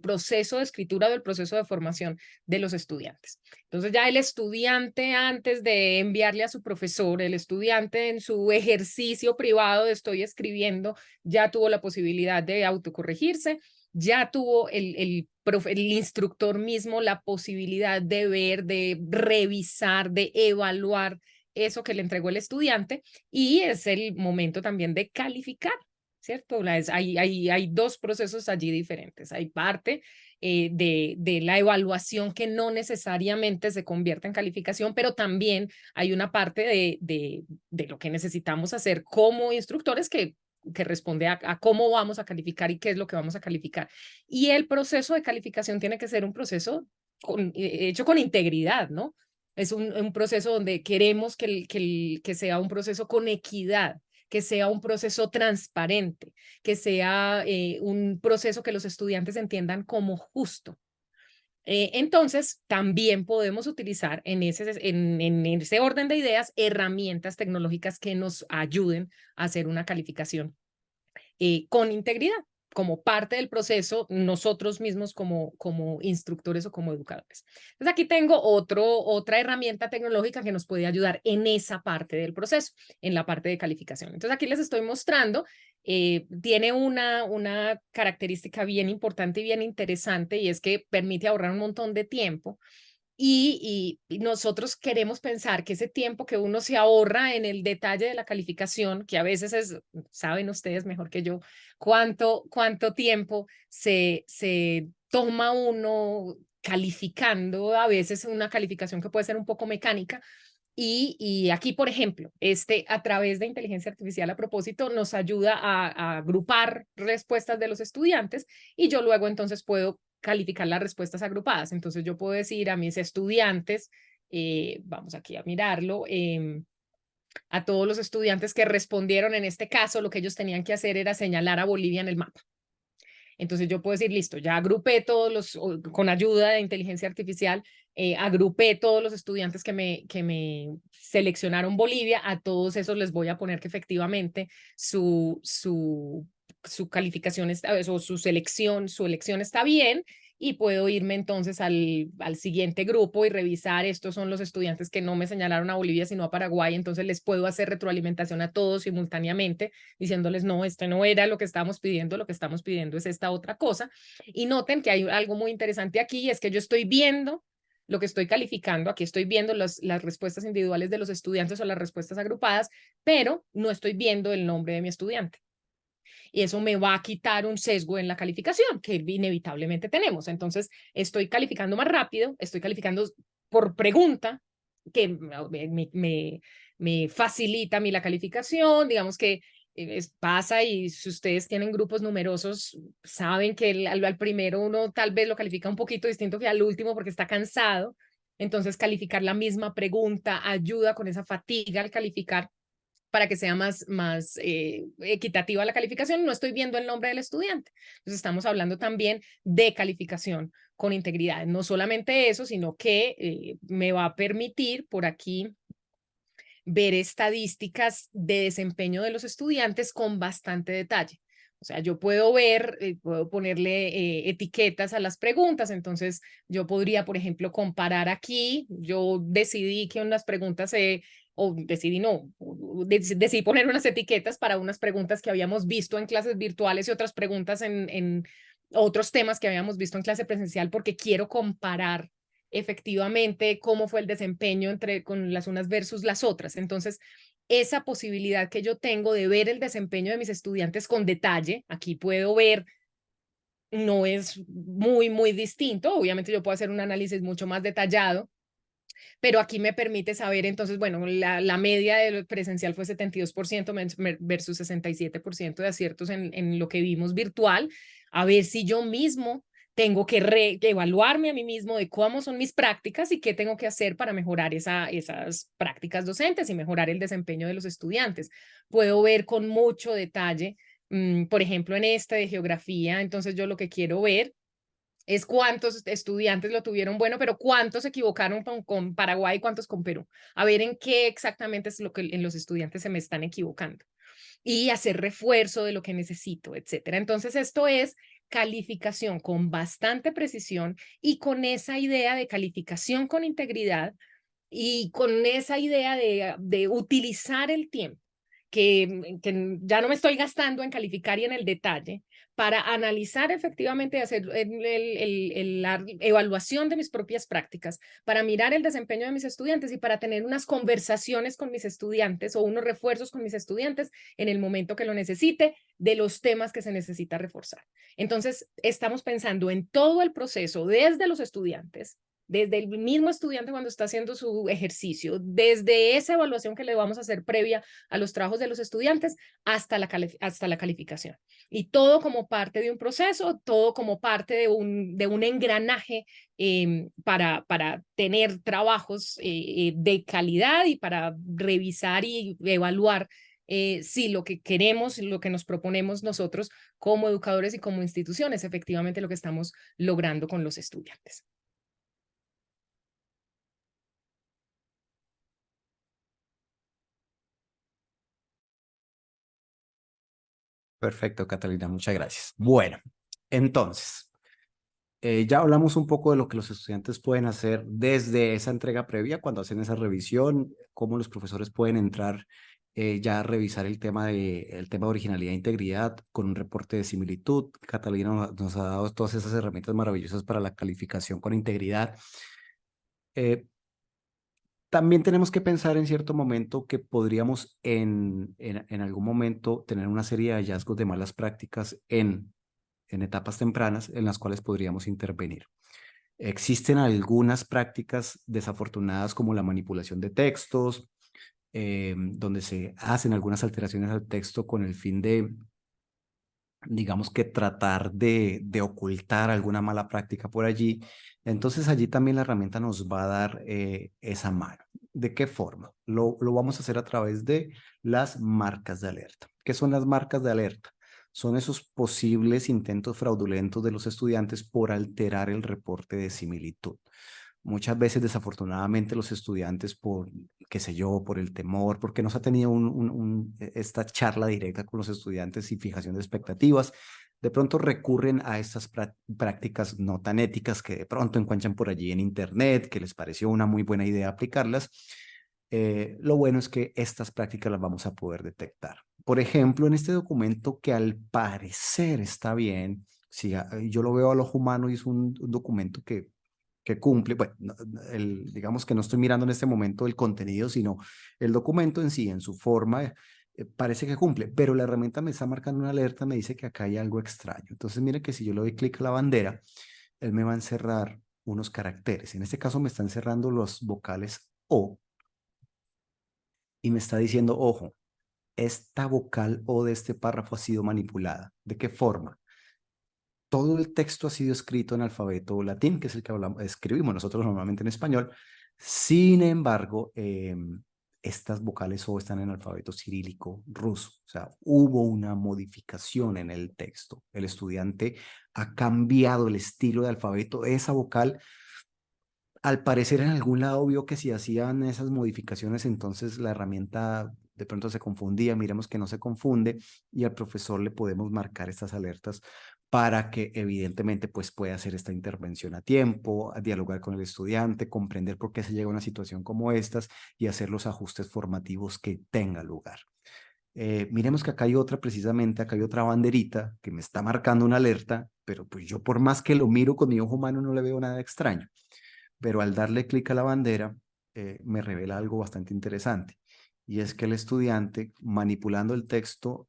escritura, del proceso de formación de los estudiantes. Entonces ya el estudiante antes de enviarle a su profesor, el estudiante en su ejercicio privado de estoy escribiendo, ya tuvo la posibilidad de autocorregirse, ya tuvo el instructor mismo la posibilidad de ver, de revisar, de evaluar eso que le entregó el estudiante y es el momento también de calificar, ¿cierto? Hay dos procesos allí diferentes. Hay parte de la evaluación que no necesariamente se convierte en calificación, pero también hay una parte de lo que necesitamos hacer como instructores que responde a cómo vamos a calificar y qué es lo que vamos a calificar. Y el proceso de calificación tiene que ser un proceso hecho con integridad, ¿no? Es un proceso donde queremos que sea un proceso con equidad, que sea un proceso transparente, que sea un proceso que los estudiantes entiendan como justo. Entonces, también podemos utilizar en ese orden de ideas herramientas tecnológicas que nos ayuden a hacer una calificación con integridad, como parte del proceso, nosotros mismos como instructores o como educadores. Entonces, aquí tengo otra herramienta tecnológica que nos puede ayudar en esa parte del proceso, en la parte de calificación. Entonces, aquí les estoy mostrando, tiene una característica bien importante y bien interesante, y es que permite ahorrar un montón de tiempo. Y nosotros queremos pensar que ese tiempo que uno se ahorra en el detalle de la calificación, que a veces es, saben ustedes mejor que yo, cuánto tiempo se toma uno calificando, a veces una calificación que puede ser un poco mecánica. Y aquí, por ejemplo, a través de inteligencia artificial a propósito, nos ayuda a agrupar respuestas de los estudiantes y yo luego entonces puedo calificar las respuestas agrupadas. Entonces yo puedo decir a mis estudiantes, vamos aquí a mirarlo, a todos los estudiantes que respondieron en este caso, lo que ellos tenían que hacer era señalar a Bolivia en el mapa. Entonces yo puedo decir, listo, ya agrupé todos con ayuda de inteligencia artificial, agrupé todos los estudiantes que me seleccionaron Bolivia, a todos esos les voy a poner que efectivamente su calificación está, o su elección está bien, y puedo irme entonces al siguiente grupo y revisar, estos son los estudiantes que no me señalaron a Bolivia, sino a Paraguay, entonces les puedo hacer retroalimentación a todos simultáneamente, diciéndoles, no, esto no era lo que estábamos pidiendo, lo que estamos pidiendo es esta otra cosa. Y noten que hay algo muy interesante aquí, es que yo estoy viendo lo que estoy calificando, aquí estoy viendo las respuestas individuales de los estudiantes o las respuestas agrupadas, pero no estoy viendo el nombre de mi estudiante. Y eso me va a quitar un sesgo en la calificación que inevitablemente tenemos. Entonces, estoy calificando más rápido, estoy calificando por pregunta, que me facilita a mí la calificación, digamos que pasa, y si ustedes tienen grupos numerosos, saben que al primero uno tal vez lo califica un poquito distinto que al último porque está cansado. Entonces, calificar la misma pregunta ayuda con esa fatiga al calificar para que sea más equitativa la calificación. No estoy viendo el nombre del estudiante. Entonces estamos hablando también de calificación con integridad. No solamente eso, sino que me va a permitir por aquí ver estadísticas de desempeño de los estudiantes con bastante detalle. O sea, yo puedo ver, puedo ponerle etiquetas a las preguntas. Entonces, yo podría, por ejemplo, comparar aquí. Yo decidí que unas preguntas, o decidí no, decidí poner unas etiquetas para unas preguntas que habíamos visto en clases virtuales y otras preguntas en otros temas que habíamos visto en clase presencial, porque quiero comparar efectivamente cómo fue el desempeño con las unas versus las otras. Entonces, esa posibilidad que yo tengo de ver el desempeño de mis estudiantes con detalle, aquí puedo ver, no es muy distinto. Obviamente yo puedo hacer un análisis mucho más detallado, pero aquí me permite saber, entonces, bueno, la media del presencial fue 72% versus 67% de aciertos en lo que vimos virtual. A ver si yo mismo tengo que evaluarme a mí mismo de cómo son mis prácticas y qué tengo que hacer para mejorar esas prácticas docentes y mejorar el desempeño de los estudiantes. Puedo ver con mucho detalle, por ejemplo, en esta de geografía. Entonces yo lo que quiero ver es cuántos estudiantes lo tuvieron bueno, pero cuántos se equivocaron con Paraguay y cuántos con Perú. A ver en qué exactamente es lo que en los estudiantes se me están equivocando y hacer refuerzo de lo que necesito, etcétera. Entonces, esto es calificación con bastante precisión y con esa idea de calificación con integridad y con esa idea de utilizar el tiempo que ya no me estoy gastando en calificar y en el detalle, para analizar efectivamente y hacer la evaluación de mis propias prácticas, para mirar el desempeño de mis estudiantes y para tener unas conversaciones con mis estudiantes o unos refuerzos con mis estudiantes en el momento que lo necesite, de los temas que se necesita reforzar. Entonces, estamos pensando en todo el proceso, desde los estudiantes, desde el mismo estudiante cuando está haciendo su ejercicio, desde esa evaluación que le vamos a hacer previa a los trabajos de los estudiantes hasta la calificación. Y todo como parte de un proceso, todo como parte de un engranaje para tener trabajos de calidad y para revisar y evaluar si lo que queremos, lo que nos proponemos nosotros como educadores y como instituciones, efectivamente lo que estamos logrando con los estudiantes. Perfecto, Catalina, muchas gracias. Bueno, entonces, ya hablamos un poco de lo que los estudiantes pueden hacer desde esa entrega previa, cuando hacen esa revisión, cómo los profesores pueden entrar ya a revisar el tema de originalidad e integridad con un reporte de similitud. Catalina nos ha dado todas esas herramientas maravillosas para la calificación con integridad. También tenemos que pensar en cierto momento que podríamos en algún momento tener una serie de hallazgos de malas prácticas en etapas tempranas en las cuales podríamos intervenir. Existen algunas prácticas desafortunadas como la manipulación de textos, donde se hacen algunas alteraciones al texto con el fin de, digamos que tratar de ocultar alguna mala práctica por allí. Entonces allí también la herramienta nos va a dar esa mano. ¿De qué forma? Lo vamos a hacer a través de las marcas de alerta. ¿Qué son las marcas de alerta? Son esos posibles intentos fraudulentos de los estudiantes por alterar el reporte de similitud. Muchas veces, desafortunadamente, los estudiantes por, qué sé yo, por el temor, porque no se ha tenido esta charla directa con los estudiantes y fijación de expectativas, de pronto recurren a estas prácticas no tan éticas que de pronto encuentran por allí en internet, que les pareció una muy buena idea aplicarlas. Lo bueno es que estas prácticas las vamos a poder detectar. Por ejemplo, en este documento que al parecer está bien, si yo lo veo al ojo humano y es un documento que cumple, bueno, digamos que no estoy mirando en este momento el contenido, sino el documento en sí, en su forma, parece que cumple, pero la herramienta me está marcando una alerta, me dice que acá hay algo extraño. Entonces, mire que si yo le doy clic a la bandera, él me va a encerrar unos caracteres. En este caso me está encerrando los vocales O y me está diciendo, ojo, esta vocal O de este párrafo ha sido manipulada. ¿De qué forma? Todo el texto ha sido escrito en alfabeto latín, que es el que escribimos nosotros normalmente en español. Sin embargo, estas vocales O están en alfabeto cirílico ruso. O sea, hubo una modificación en el texto. El estudiante ha cambiado el estilo de alfabeto. Esa vocal, al parecer en algún lado vio que si hacían esas modificaciones, entonces la herramienta de pronto se confundía. Miremos que no se confunde y al profesor le podemos marcar estas alertas para que evidentemente pues pueda hacer esta intervención a tiempo, a dialogar con el estudiante, comprender por qué se llega a una situación como estas y hacer los ajustes formativos que tenga lugar. Miremos que acá hay otra, precisamente, acá hay otra banderita que me está marcando una alerta, pero pues yo por más que lo miro con mi ojo humano no le veo nada extraño, pero al darle clic a la bandera me revela algo bastante interesante, y es que el estudiante manipulando el texto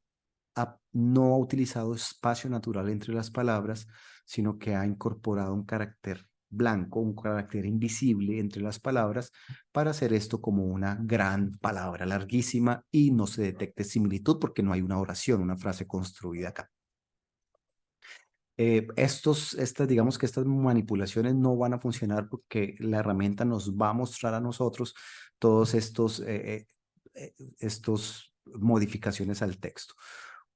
no ha utilizado espacio natural entre las palabras, sino que ha incorporado un carácter blanco, un carácter invisible entre las palabras para hacer esto como una gran palabra larguísima y no se detecte similitud porque no hay una oración, una frase construida acá. Digamos que estas manipulaciones no van a funcionar porque la herramienta nos va a mostrar a nosotros todos estos modificaciones al texto.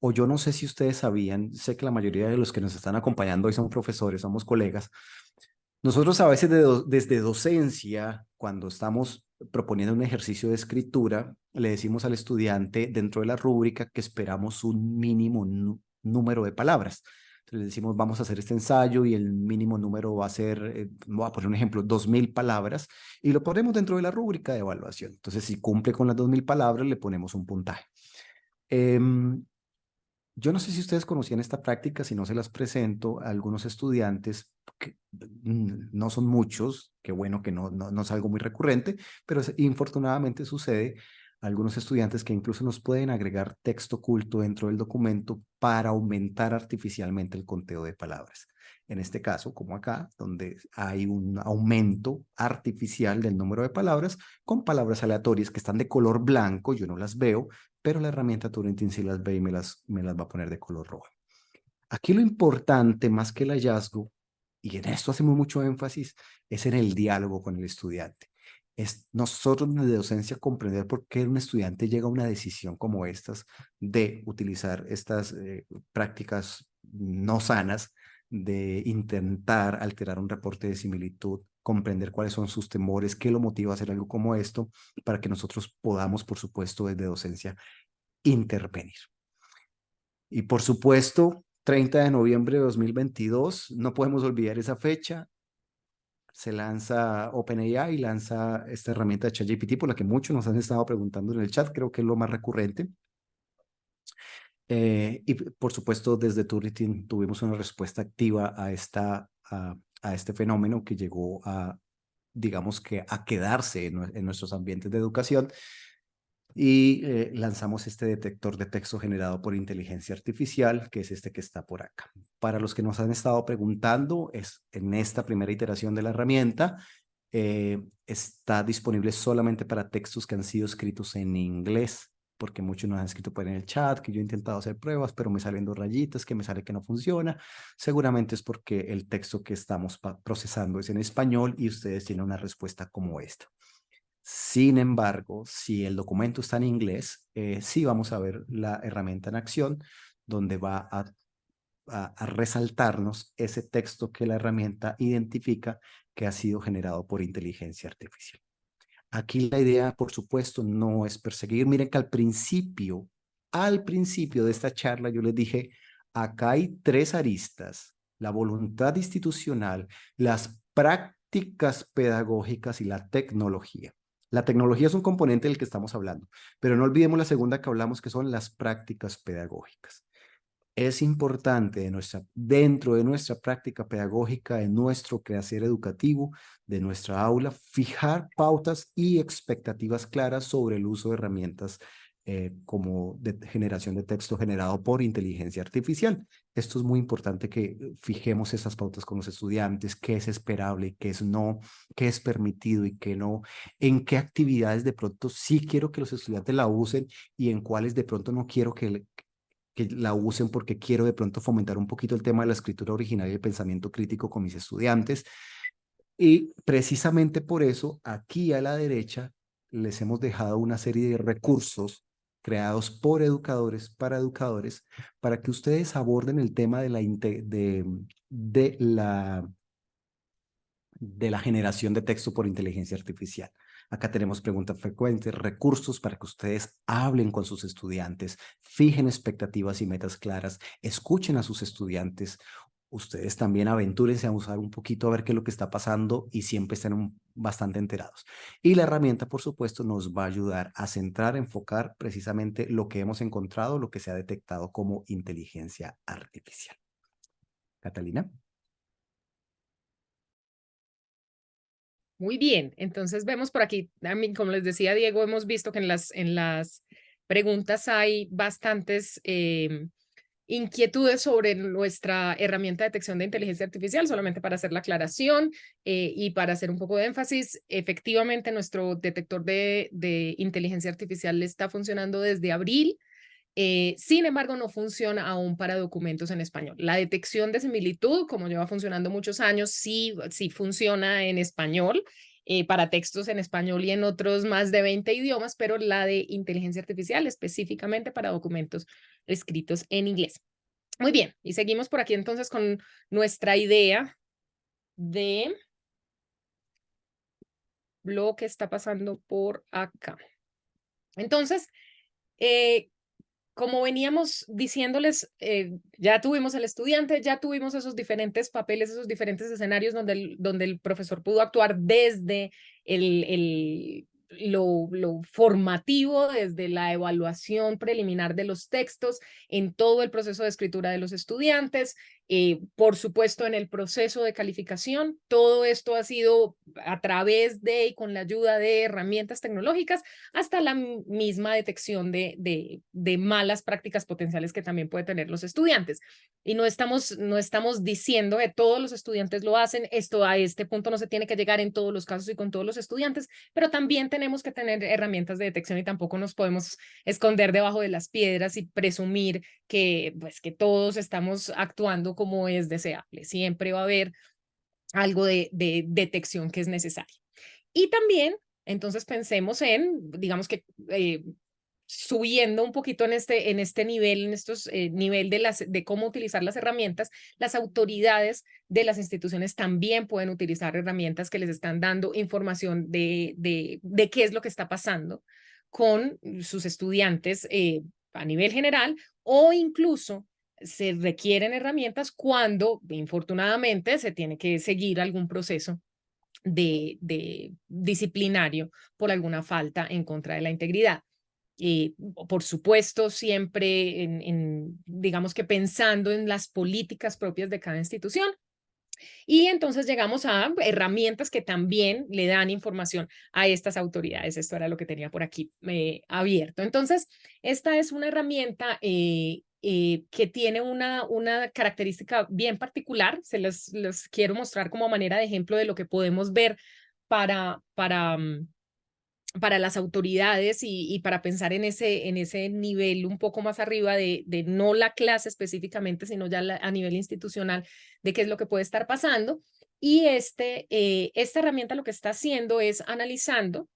O yo no sé si ustedes sabían, sé que la mayoría de los que nos están acompañando hoy son profesores, somos colegas. Nosotros a veces desde docencia, cuando estamos proponiendo un ejercicio de escritura, le decimos al estudiante dentro de la rúbrica que esperamos un mínimo número de palabras. Entonces le decimos, vamos a hacer este ensayo y el mínimo número va a ser, voy a poner un ejemplo, 2000 palabras y lo ponemos dentro de la rúbrica de evaluación. Entonces, si cumple con las 2000 palabras, le ponemos un puntaje. Yo no sé si ustedes conocían esta práctica, si no se las presento a algunos estudiantes, que no son muchos, qué bueno que no es algo muy recurrente, pero infortunadamente sucede. Algunos estudiantes que incluso nos pueden agregar texto oculto dentro del documento para aumentar artificialmente el conteo de palabras. En este caso, como acá, donde hay un aumento artificial del número de palabras con palabras aleatorias que están de color blanco, yo no las veo, pero la herramienta Turing sí las ve y me las va a poner de color rojo. Aquí lo importante, más que el hallazgo, y en esto hacemos mucho énfasis, es en el diálogo con el estudiante. Es nosotros de docencia comprender por qué un estudiante llega a una decisión como estas de utilizar estas prácticas no sanas, de intentar alterar un reporte de similitud, comprender cuáles son sus temores, qué lo motiva a hacer algo como esto, para que nosotros podamos, por supuesto, desde docencia intervenir. Y por supuesto, 30 de noviembre de 2022, no podemos olvidar esa fecha. Se lanza OpenAI y lanza esta herramienta de ChatGPT por la que muchos nos han estado preguntando en el chat, creo que es lo más recurrente. Y por supuesto, desde Turing tuvimos una respuesta activa a este fenómeno que llegó a digamos que a quedarse en nuestros ambientes de educación y lanzamos este detector de texto generado por inteligencia artificial, que es este que está por acá. Para los que nos han estado preguntando, en esta primera iteración de la herramienta, está disponible solamente para textos que han sido escritos en inglés, porque muchos nos han escrito por en el chat que yo he intentado hacer pruebas, pero me salen 2 rayitas, que me sale que no funciona. Seguramente es porque el texto que estamos procesando es en español y ustedes tienen una respuesta como esta. Sin embargo, si el documento está en inglés, sí vamos a ver la herramienta en acción, donde va a resaltarnos ese texto que la herramienta identifica que ha sido generado por inteligencia artificial. Aquí la idea, por supuesto, no es perseguir. Miren que al principio de esta charla yo les dije, acá hay 3 aristas: la voluntad institucional, las prácticas pedagógicas y la tecnología. La tecnología es un componente del que estamos hablando, pero no olvidemos la segunda que hablamos, que son las prácticas pedagógicas. Es importante dentro de nuestra práctica pedagógica, de nuestro quehacer educativo, de nuestra aula, fijar pautas y expectativas claras sobre el uso de herramientas como de generación de texto generado por inteligencia artificial. Esto es muy importante, que fijemos esas pautas con los estudiantes: qué es esperable y qué es no, qué es permitido y qué no, en qué actividades de pronto sí quiero que los estudiantes la usen y en cuáles de pronto no quiero que la usen, porque quiero de pronto fomentar un poquito el tema de la escritura original y el pensamiento crítico con mis estudiantes. Y precisamente por eso, aquí a la derecha, les hemos dejado una serie de recursos creados por educadores, para que ustedes aborden el tema de la generación de texto por inteligencia artificial. Acá tenemos preguntas frecuentes, recursos para que ustedes hablen con sus estudiantes, fijen expectativas y metas claras, escuchen a sus estudiantes. Ustedes también aventúrense a usar un poquito, a ver qué es lo que está pasando, y siempre estén bastante enterados. Y la herramienta, por supuesto, nos va a ayudar a centrar, enfocar precisamente lo que hemos encontrado, lo que se ha detectado como inteligencia artificial. Catalina. Muy bien, entonces vemos por aquí, como les decía Diego, hemos visto que en las preguntas hay bastantes inquietudes sobre nuestra herramienta de detección de inteligencia artificial. Solamente para hacer la aclaración y para hacer un poco de énfasis, efectivamente nuestro detector de inteligencia artificial está funcionando desde abril. Sin embargo, no funciona aún para documentos en español. La detección de similitud, como lleva funcionando muchos años, sí funciona en español, para textos en español y en otros más de 20 idiomas, pero la de inteligencia artificial específicamente para documentos escritos en inglés. Muy bien, y seguimos por aquí entonces con nuestra idea de lo que está pasando por acá. Entonces, eh, como veníamos diciéndoles, ya tuvimos el estudiante, ya tuvimos esos diferentes papeles, esos diferentes escenarios donde el profesor pudo actuar desde lo formativo, desde la evaluación preliminar de los textos, en todo el proceso de escritura de los estudiantes, por supuesto en el proceso de calificación. Todo esto ha sido a través de y con la ayuda de herramientas tecnológicas, hasta la misma detección de malas prácticas potenciales que también puede tener los estudiantes. Y no estamos diciendo que todos los estudiantes lo hacen, esto a este punto no se tiene que llegar en todos los casos y con todos los estudiantes, pero también tenemos que tener herramientas de detección y tampoco nos podemos esconder debajo de las piedras y presumir que, pues, que todos estamos actuando como es deseable. Siempre va a haber algo de detección que es necesario. Y también, entonces pensemos en, digamos que subiendo un poquito en este nivel, en estos nivel de cómo utilizar las herramientas, las autoridades de las instituciones también pueden utilizar herramientas que les están dando información de qué es lo que está pasando con sus estudiantes a nivel general, o incluso se requieren herramientas cuando, infortunadamente, se tiene que seguir algún proceso de disciplinario por alguna falta en contra de la integridad. Por supuesto, siempre digamos que pensando en las políticas propias de cada institución, Y entonces llegamos a herramientas que también le dan información a estas autoridades. Esto era lo que tenía por aquí abierto. Entonces, esta es una herramienta que tiene una característica bien particular. Les quiero mostrar como manera de ejemplo de lo que podemos ver para las autoridades y para pensar en ese nivel un poco más arriba de no la clase específicamente, sino ya a nivel institucional de qué es lo que puede estar pasando. Y esta herramienta lo que está haciendo es analizando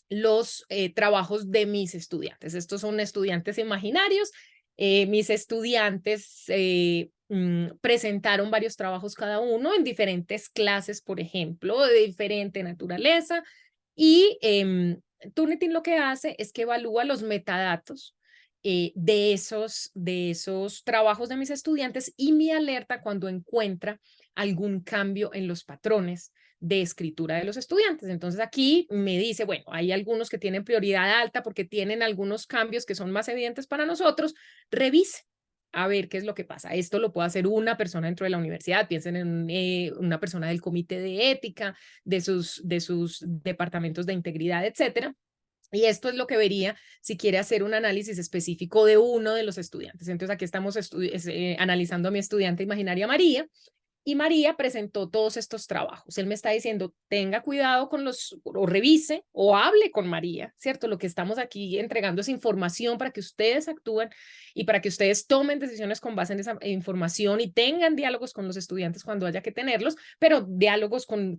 los trabajos de mis estudiantes. Estos son estudiantes imaginarios. Mis estudiantes presentaron varios trabajos cada uno en diferentes clases, por ejemplo, de diferente naturaleza. Y Turnitin lo que hace es que evalúa los metadatos de esos trabajos de mis estudiantes y me alerta cuando encuentra algún cambio en los patrones de escritura de los estudiantes. Entonces aquí me dice, bueno, hay algunos que tienen prioridad alta porque tienen algunos cambios que son más evidentes para nosotros, revise a ver qué es lo que pasa. Esto lo puede hacer una persona dentro de la universidad, piensen en una persona del comité de ética, de sus departamentos de integridad, etcétera. Y esto es lo que vería si quiere hacer un análisis específico de uno de los estudiantes. Entonces aquí estamos analizando a mi estudiante imaginaria María, y María presentó todos estos trabajos. Él me está diciendo, tenga cuidado con o revise o hable con María, ¿cierto? Lo que estamos aquí entregando es información para que ustedes actúen y para que ustedes tomen decisiones con base en esa información y tengan diálogos con los estudiantes cuando haya que tenerlos, pero diálogos con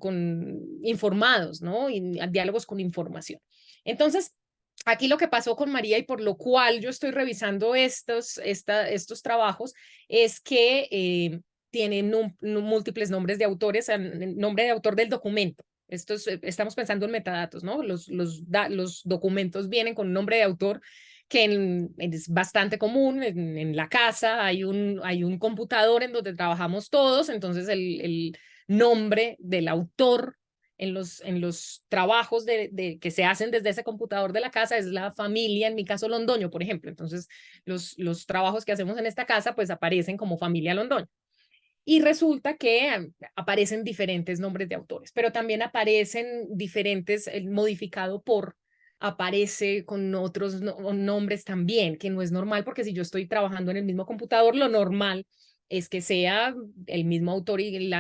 informados, ¿no? Y diálogos con información. Entonces, aquí lo que pasó con María y por lo cual yo estoy revisando estos trabajos es que tienen múltiples nombres de autores, nombre de autor del documento. Estamos pensando en metadatos, ¿no? Los documentos vienen con un nombre de autor que es bastante común. En la casa hay un computador en donde trabajamos todos, entonces el nombre del autor en los trabajos que se hacen desde ese computador de la casa es la familia, en mi caso Londoño, por ejemplo. Entonces, los trabajos que hacemos en esta casa, pues aparecen como familia Londoño. Y resulta que aparecen diferentes nombres de autores, pero también aparecen diferentes, el modificado por, aparece con otros nombres también, que no es normal, porque si yo estoy trabajando en el mismo computador, lo normal es que sea el mismo autor y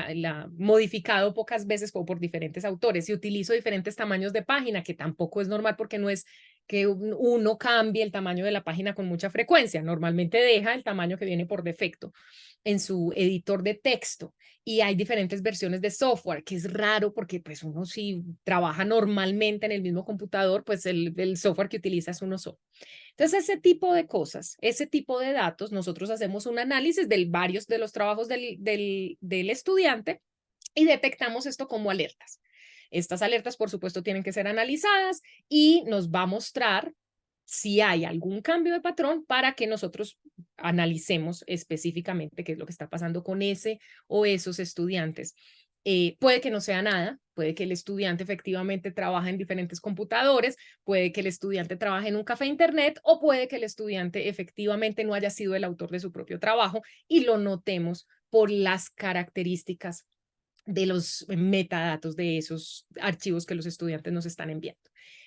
modificado pocas veces por diferentes autores. Y utilizo diferentes tamaños de página, que tampoco es normal porque no es que uno cambie el tamaño de la página con mucha frecuencia. Normalmente deja el tamaño que viene por defecto en su editor de texto y hay diferentes versiones de software, que es raro porque pues uno si trabaja normalmente en el mismo computador, pues el software que utiliza es uno solo. Entonces, ese tipo de cosas, ese tipo de datos, nosotros hacemos un análisis de varios de los trabajos del estudiante y detectamos esto como alertas. Estas alertas, por supuesto, tienen que ser analizadas y nos va a mostrar si hay algún cambio de patrón para que nosotros analicemos específicamente qué es lo que está pasando con ese o esos estudiantes. Puede que no sea nada, puede que el estudiante efectivamente trabaje en diferentes computadores, puede que el estudiante trabaje en un café internet o puede que el estudiante efectivamente no haya sido el autor de su propio trabajo y lo notemos por las características de los metadatos de esos archivos que los estudiantes nos están enviando.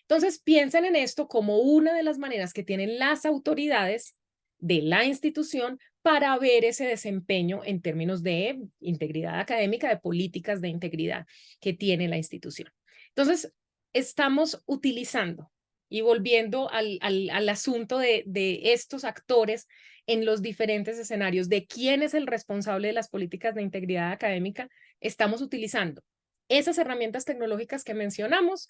Entonces, piensen en esto como una de las maneras que tienen las autoridades de la institución para ver ese desempeño en términos de integridad académica, de políticas de integridad que tiene la institución. Entonces, estamos utilizando y volviendo al asunto de estos actores en los diferentes escenarios, de quién es el responsable de las políticas de integridad académica, estamos utilizando esas herramientas tecnológicas que mencionamos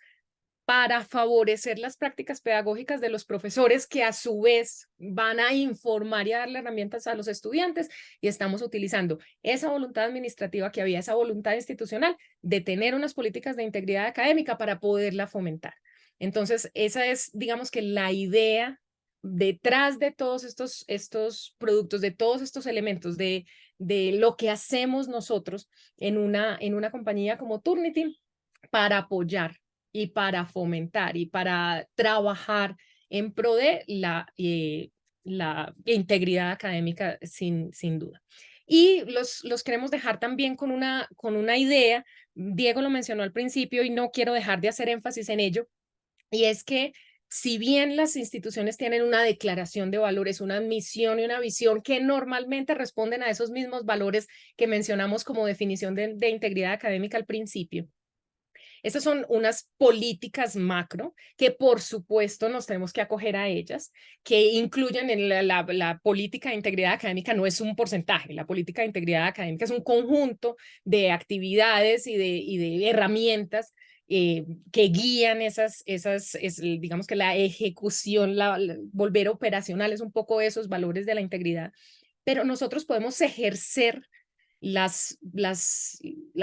para favorecer las prácticas pedagógicas de los profesores que a su vez van a informar y a darle herramientas a los estudiantes y estamos utilizando esa voluntad administrativa que había, esa voluntad institucional de tener unas políticas de integridad académica para poderla fomentar. Entonces, esa es, digamos que la idea detrás de todos estos productos, de todos estos elementos, de lo que hacemos nosotros en una compañía como Turnitin para apoyar y para fomentar y para trabajar en pro de la integridad académica sin duda. Y los queremos dejar también con una idea. Diego lo mencionó al principio y no quiero dejar de hacer énfasis en ello, y es que si bien las instituciones tienen una declaración de valores, una misión y una visión que normalmente responden a esos mismos valores que mencionamos como definición de integridad académica al principio, estas son unas políticas macro que por supuesto nos tenemos que acoger a ellas, que incluyen en la política de integridad académica no es un porcentaje, la política de integridad académica es un conjunto de actividades y de herramientas que guían digamos que la ejecución, volver operacionales un poco esos valores de la integridad, pero nosotros podemos ejercer la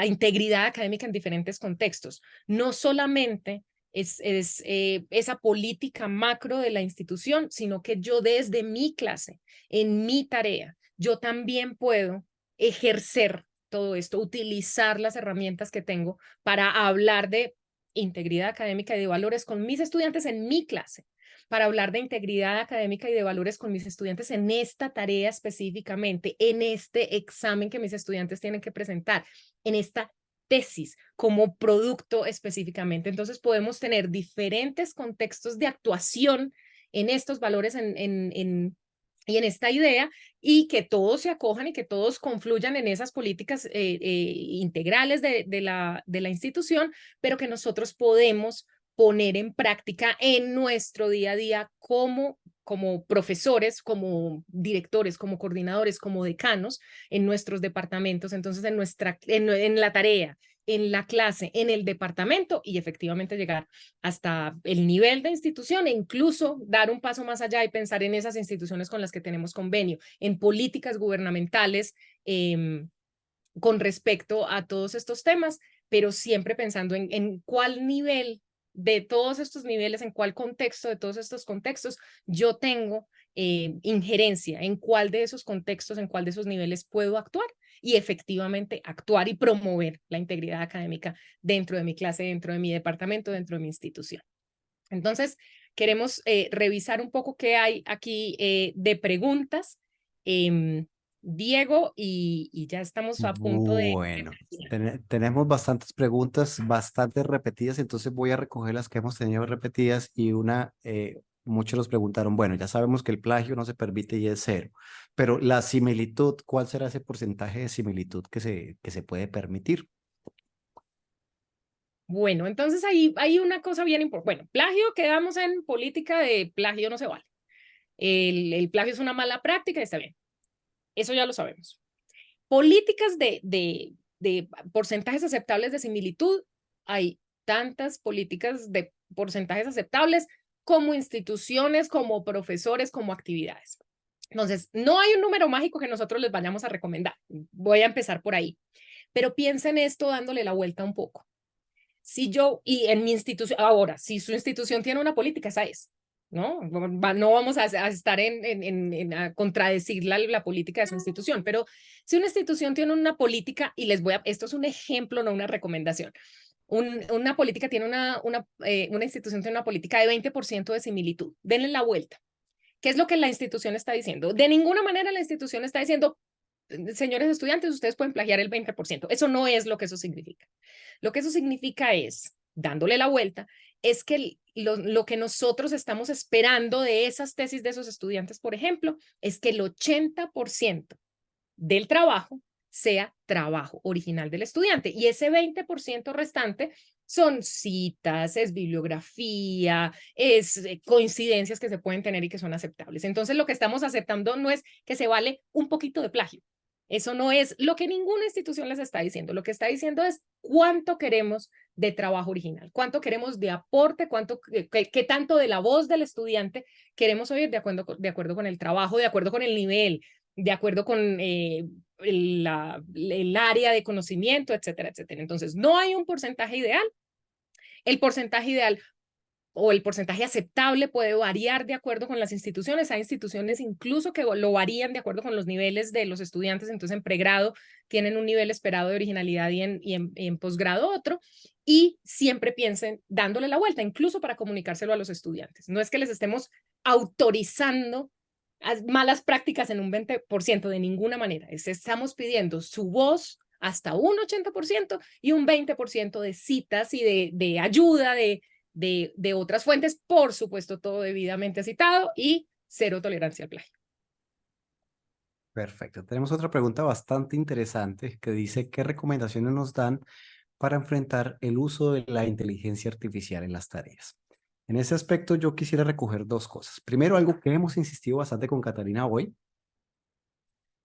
integridad académica en diferentes contextos. No solamente es esa política macro de la institución, sino que yo desde mi clase, en mi tarea, yo también puedo ejercer todo esto, utilizar las herramientas que tengo para hablar de integridad académica y de valores con mis estudiantes en mi clase, para hablar de integridad académica y de valores con mis estudiantes en esta tarea específicamente, en este examen que mis estudiantes tienen que presentar, en esta tesis como producto específicamente. Entonces podemos tener diferentes contextos de actuación en estos valores y en esta idea, y que todos se acojan y que todos confluyan en esas políticas integrales de la institución, pero que nosotros podemos poner en práctica en nuestro día a día como profesores, como directores, como coordinadores, como decanos en nuestros departamentos, entonces en la tarea, en la clase, en el departamento, y efectivamente llegar hasta el nivel de institución e incluso dar un paso más allá y pensar en esas instituciones con las que tenemos convenio, en políticas gubernamentales con respecto a todos estos temas, pero siempre pensando en cuál nivel de todos estos niveles, en cuál contexto de todos estos contextos yo tengo injerencia, en cuál de esos contextos, en cuál de esos niveles puedo actuar y efectivamente actuar y promover la integridad académica dentro de mi clase, dentro de mi departamento, dentro de mi institución. Entonces, queremos revisar un poco qué hay aquí de preguntas. Diego, y ya estamos a punto de Bueno, tenemos bastantes preguntas, bastante repetidas, entonces voy a recoger las que hemos tenido repetidas y muchos nos preguntaron, bueno, ya sabemos que el plagio no se permite y es cero, pero la similitud, ¿cuál será ese porcentaje de similitud que se puede permitir? Bueno, entonces ahí hay una cosa bien importante. Bueno, plagio, quedamos en política de plagio no se vale. El plagio es una mala práctica y está bien. Eso ya lo sabemos. Políticas de porcentajes aceptables de similitud. Hay tantas políticas de porcentajes aceptables como instituciones, como profesores, como actividades. Entonces, no hay un número mágico que nosotros les vayamos a recomendar. Voy a empezar por ahí. Pero piensen esto dándole la vuelta un poco. Si yo, y en mi institución, ahora, si su institución tiene una política, esa es, ¿no? No vamos a estar a contradecir la política de su institución, pero si una institución tiene una política, y esto es un ejemplo, no una recomendación, una política tiene una institución tiene una política de 20% de similitud, denle la vuelta. ¿Qué es lo que la institución está diciendo? De ninguna manera la institución está diciendo, señores estudiantes, ustedes pueden plagiar el 20%. Eso no es lo que eso significa. Lo que eso significa es, dándole la vuelta, es que lo que nosotros estamos esperando de esas tesis de esos estudiantes, por ejemplo, es que el 80% del trabajo sea trabajo original del estudiante y ese 20% restante son citas, es bibliografía, es coincidencias que se pueden tener y que son aceptables. Entonces lo que estamos aceptando no es que se vale un poquito de plagio. Eso no es lo que ninguna institución les está diciendo. Lo que está diciendo es cuánto queremos de trabajo original, cuánto queremos de aporte, qué tanto de la voz del estudiante queremos oír de acuerdo con el trabajo, de acuerdo con el nivel, de acuerdo con el área de conocimiento, etcétera, etcétera. Entonces, no hay un porcentaje ideal. El porcentaje ideal o el porcentaje aceptable puede variar de acuerdo con las instituciones. Hay instituciones incluso que lo varían de acuerdo con los niveles de los estudiantes. Entonces, en pregrado tienen un nivel esperado de originalidad y en posgrado otro. Y siempre piensen dándole la vuelta, incluso para comunicárselo a los estudiantes. No es que les estemos autorizando malas prácticas en un 20%, de ninguna manera. Estamos pidiendo su voz hasta un 80% y un 20% de citas y de ayuda de otras fuentes, por supuesto, todo debidamente citado y cero tolerancia al plagio. Perfecto. Tenemos otra pregunta bastante interesante que dice, ¿qué recomendaciones nos dan para enfrentar el uso de la inteligencia artificial en las tareas? En ese aspecto yo quisiera recoger dos cosas. Primero, algo que hemos insistido bastante con Catalina hoy,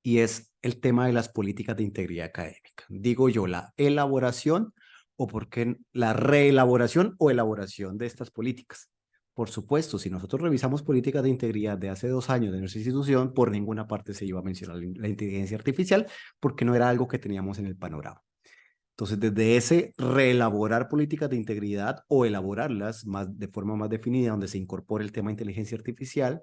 y es el tema de las políticas de integridad académica. Digo yo, la elaboración o por qué la reelaboración o elaboración de estas políticas. Por supuesto, si nosotros revisamos políticas de integridad de hace 2 años de nuestra institución, por ninguna parte se iba a mencionar la inteligencia artificial porque no era algo que teníamos en el panorama. Entonces, desde ese reelaborar políticas de integridad o elaborarlas más, de forma más definida, donde se incorpore el tema de inteligencia artificial,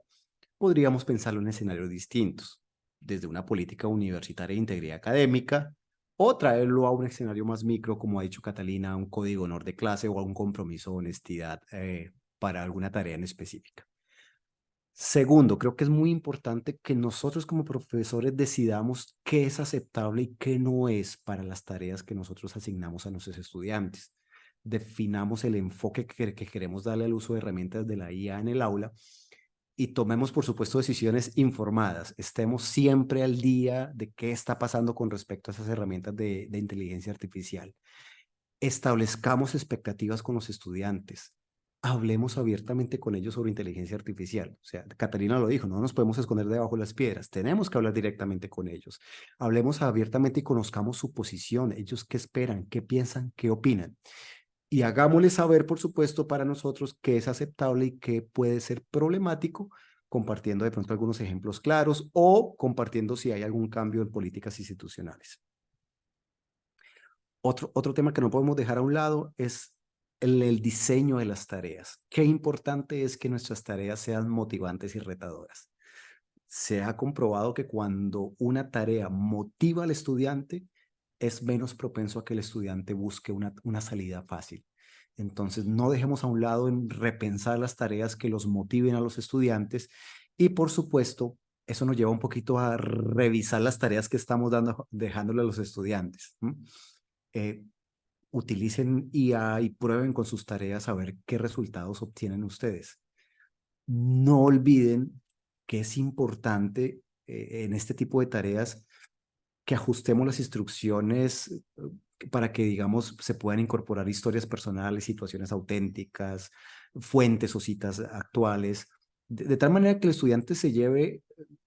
podríamos pensarlo en escenarios distintos, desde una política universitaria de integridad académica o traerlo a un escenario más micro, como ha dicho Catalina, a un código honor de clase o a un compromiso de honestidad para alguna tarea en específica. Segundo, creo que es muy importante que nosotros como profesores decidamos qué es aceptable y qué no es para las tareas que nosotros asignamos a nuestros estudiantes. Definamos el enfoque que queremos darle al uso de herramientas de la IA en el aula y tomemos, por supuesto, decisiones informadas. Estemos siempre al día de qué está pasando con respecto a esas herramientas de inteligencia artificial. Establezcamos expectativas con los estudiantes. Hablemos abiertamente con ellos sobre inteligencia artificial. O sea, Catalina lo dijo, no nos podemos esconder debajo de las piedras, tenemos que hablar directamente con ellos. Hablemos abiertamente y conozcamos su posición, ellos qué esperan, qué piensan, qué opinan. Y hagámosles saber, por supuesto, para nosotros qué es aceptable y qué puede ser problemático, compartiendo de pronto algunos ejemplos claros o compartiendo si hay algún cambio en políticas institucionales. Otro tema que no podemos dejar a un lado es el diseño de las tareas. Qué importante es que nuestras tareas sean motivantes y retadoras. Se ha comprobado que cuando una tarea motiva al estudiante, es menos propenso a que el estudiante busque una salida fácil. Entonces, no dejemos a un lado en repensar las tareas que los motiven a los estudiantes y, por supuesto, eso nos lleva un poquito a revisar las tareas que estamos dejándole a los estudiantes. Eh, utilicen IA y prueben con sus tareas a ver qué resultados obtienen ustedes. No olviden que es importante en este tipo de tareas que ajustemos las instrucciones para que, digamos, se puedan incorporar historias personales, situaciones auténticas, fuentes o citas actuales, de tal manera que el estudiante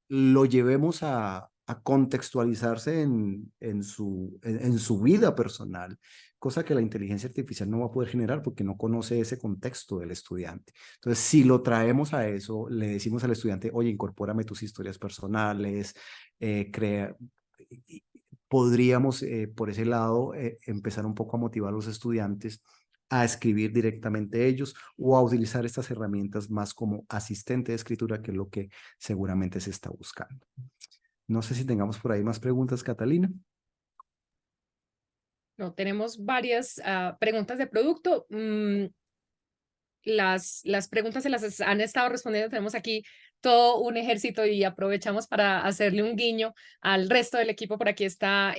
lo llevemos a contextualizarse en su vida personal, cosa que la inteligencia artificial no va a poder generar porque no conoce ese contexto del estudiante. Entonces, si lo traemos a eso, le decimos al estudiante, oye, incorpórame tus historias personales, crea, podríamos por ese lado empezar un poco a motivar a los estudiantes a escribir directamente ellos o a utilizar estas herramientas más como asistente de escritura, que es lo que seguramente se está buscando. No sé si tengamos por ahí más preguntas, Catalina. No, tenemos varias preguntas de producto. Las preguntas se las han estado respondiendo. Tenemos aquí todo un ejército y aprovechamos para hacerle un guiño al resto del equipo. Por aquí está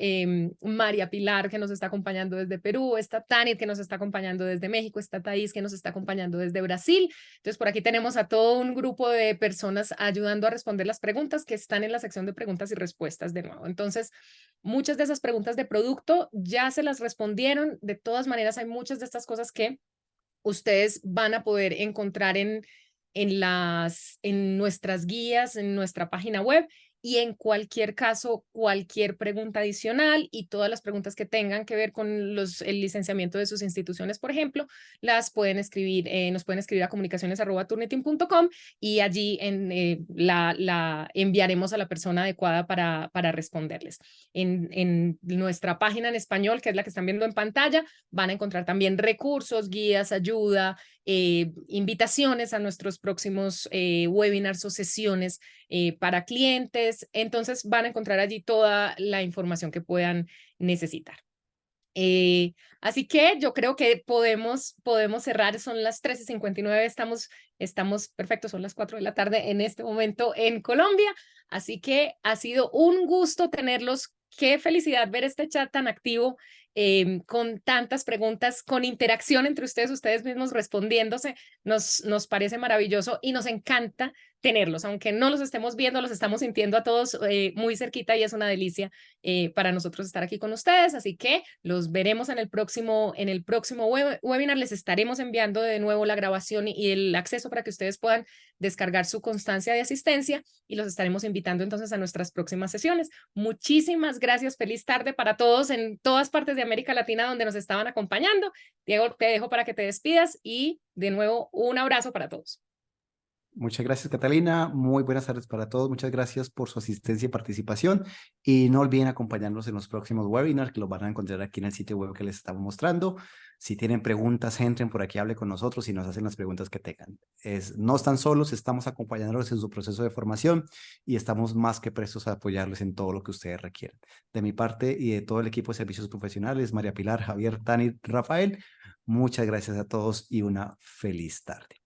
María Pilar, que nos está acompañando desde Perú, está Tanit, que nos está acompañando desde México, está Thais, que nos está acompañando desde Brasil. Entonces, por aquí tenemos a todo un grupo de personas ayudando a responder las preguntas que están en la sección de preguntas y respuestas de nuevo. Entonces, muchas de esas preguntas de producto ya se las respondieron. De todas maneras, hay muchas de estas cosas que ustedes van a poder encontrar en nuestras guías, en nuestra página web y en cualquier caso, cualquier pregunta adicional y todas las preguntas que tengan que ver con el licenciamiento de sus instituciones, por ejemplo, las pueden escribir, nos pueden escribir a comunicaciones@turnitin.com y allí la enviaremos a la persona adecuada para responderles. En nuestra página en español, que es la que están viendo en pantalla, van a encontrar también recursos, guías, ayuda, invitaciones a nuestros próximos webinars o sesiones para clientes. Entonces van a encontrar allí toda la información que puedan necesitar. Así que yo creo que podemos cerrar, son las 13:59, estamos perfectos, son las 4 de la tarde en este momento en Colombia, así que ha sido un gusto tenerlos. Qué felicidad ver este chat tan activo, con tantas preguntas, con interacción entre ustedes mismos respondiéndose, nos parece maravilloso y nos encanta tenerlos, aunque no los estemos viendo, los estamos sintiendo a todos muy cerquita y es una delicia para nosotros estar aquí con ustedes, así que los veremos en el próximo webinar. Les estaremos enviando de nuevo la grabación y el acceso para que ustedes puedan descargar su constancia de asistencia y los estaremos invitando entonces a nuestras próximas sesiones. Muchísimas gracias, feliz tarde para todos en todas partes de América Latina donde nos estaban acompañando. Diego, te dejo para que te despidas y de nuevo un abrazo para todos. Muchas gracias, Catalina. Muy buenas tardes para todos. Muchas gracias por su asistencia y participación. Y no olviden acompañarnos en los próximos webinars que los van a encontrar aquí en el sitio web que les estamos mostrando. Si tienen preguntas, entren por aquí, hablen con nosotros y nos hacen las preguntas que tengan. No están solos, estamos acompañándolos en su proceso de formación y estamos más que prestos a apoyarles en todo lo que ustedes requieran. De mi parte y de todo el equipo de servicios profesionales, María Pilar, Javier, Tani, Rafael, muchas gracias a todos y una feliz tarde.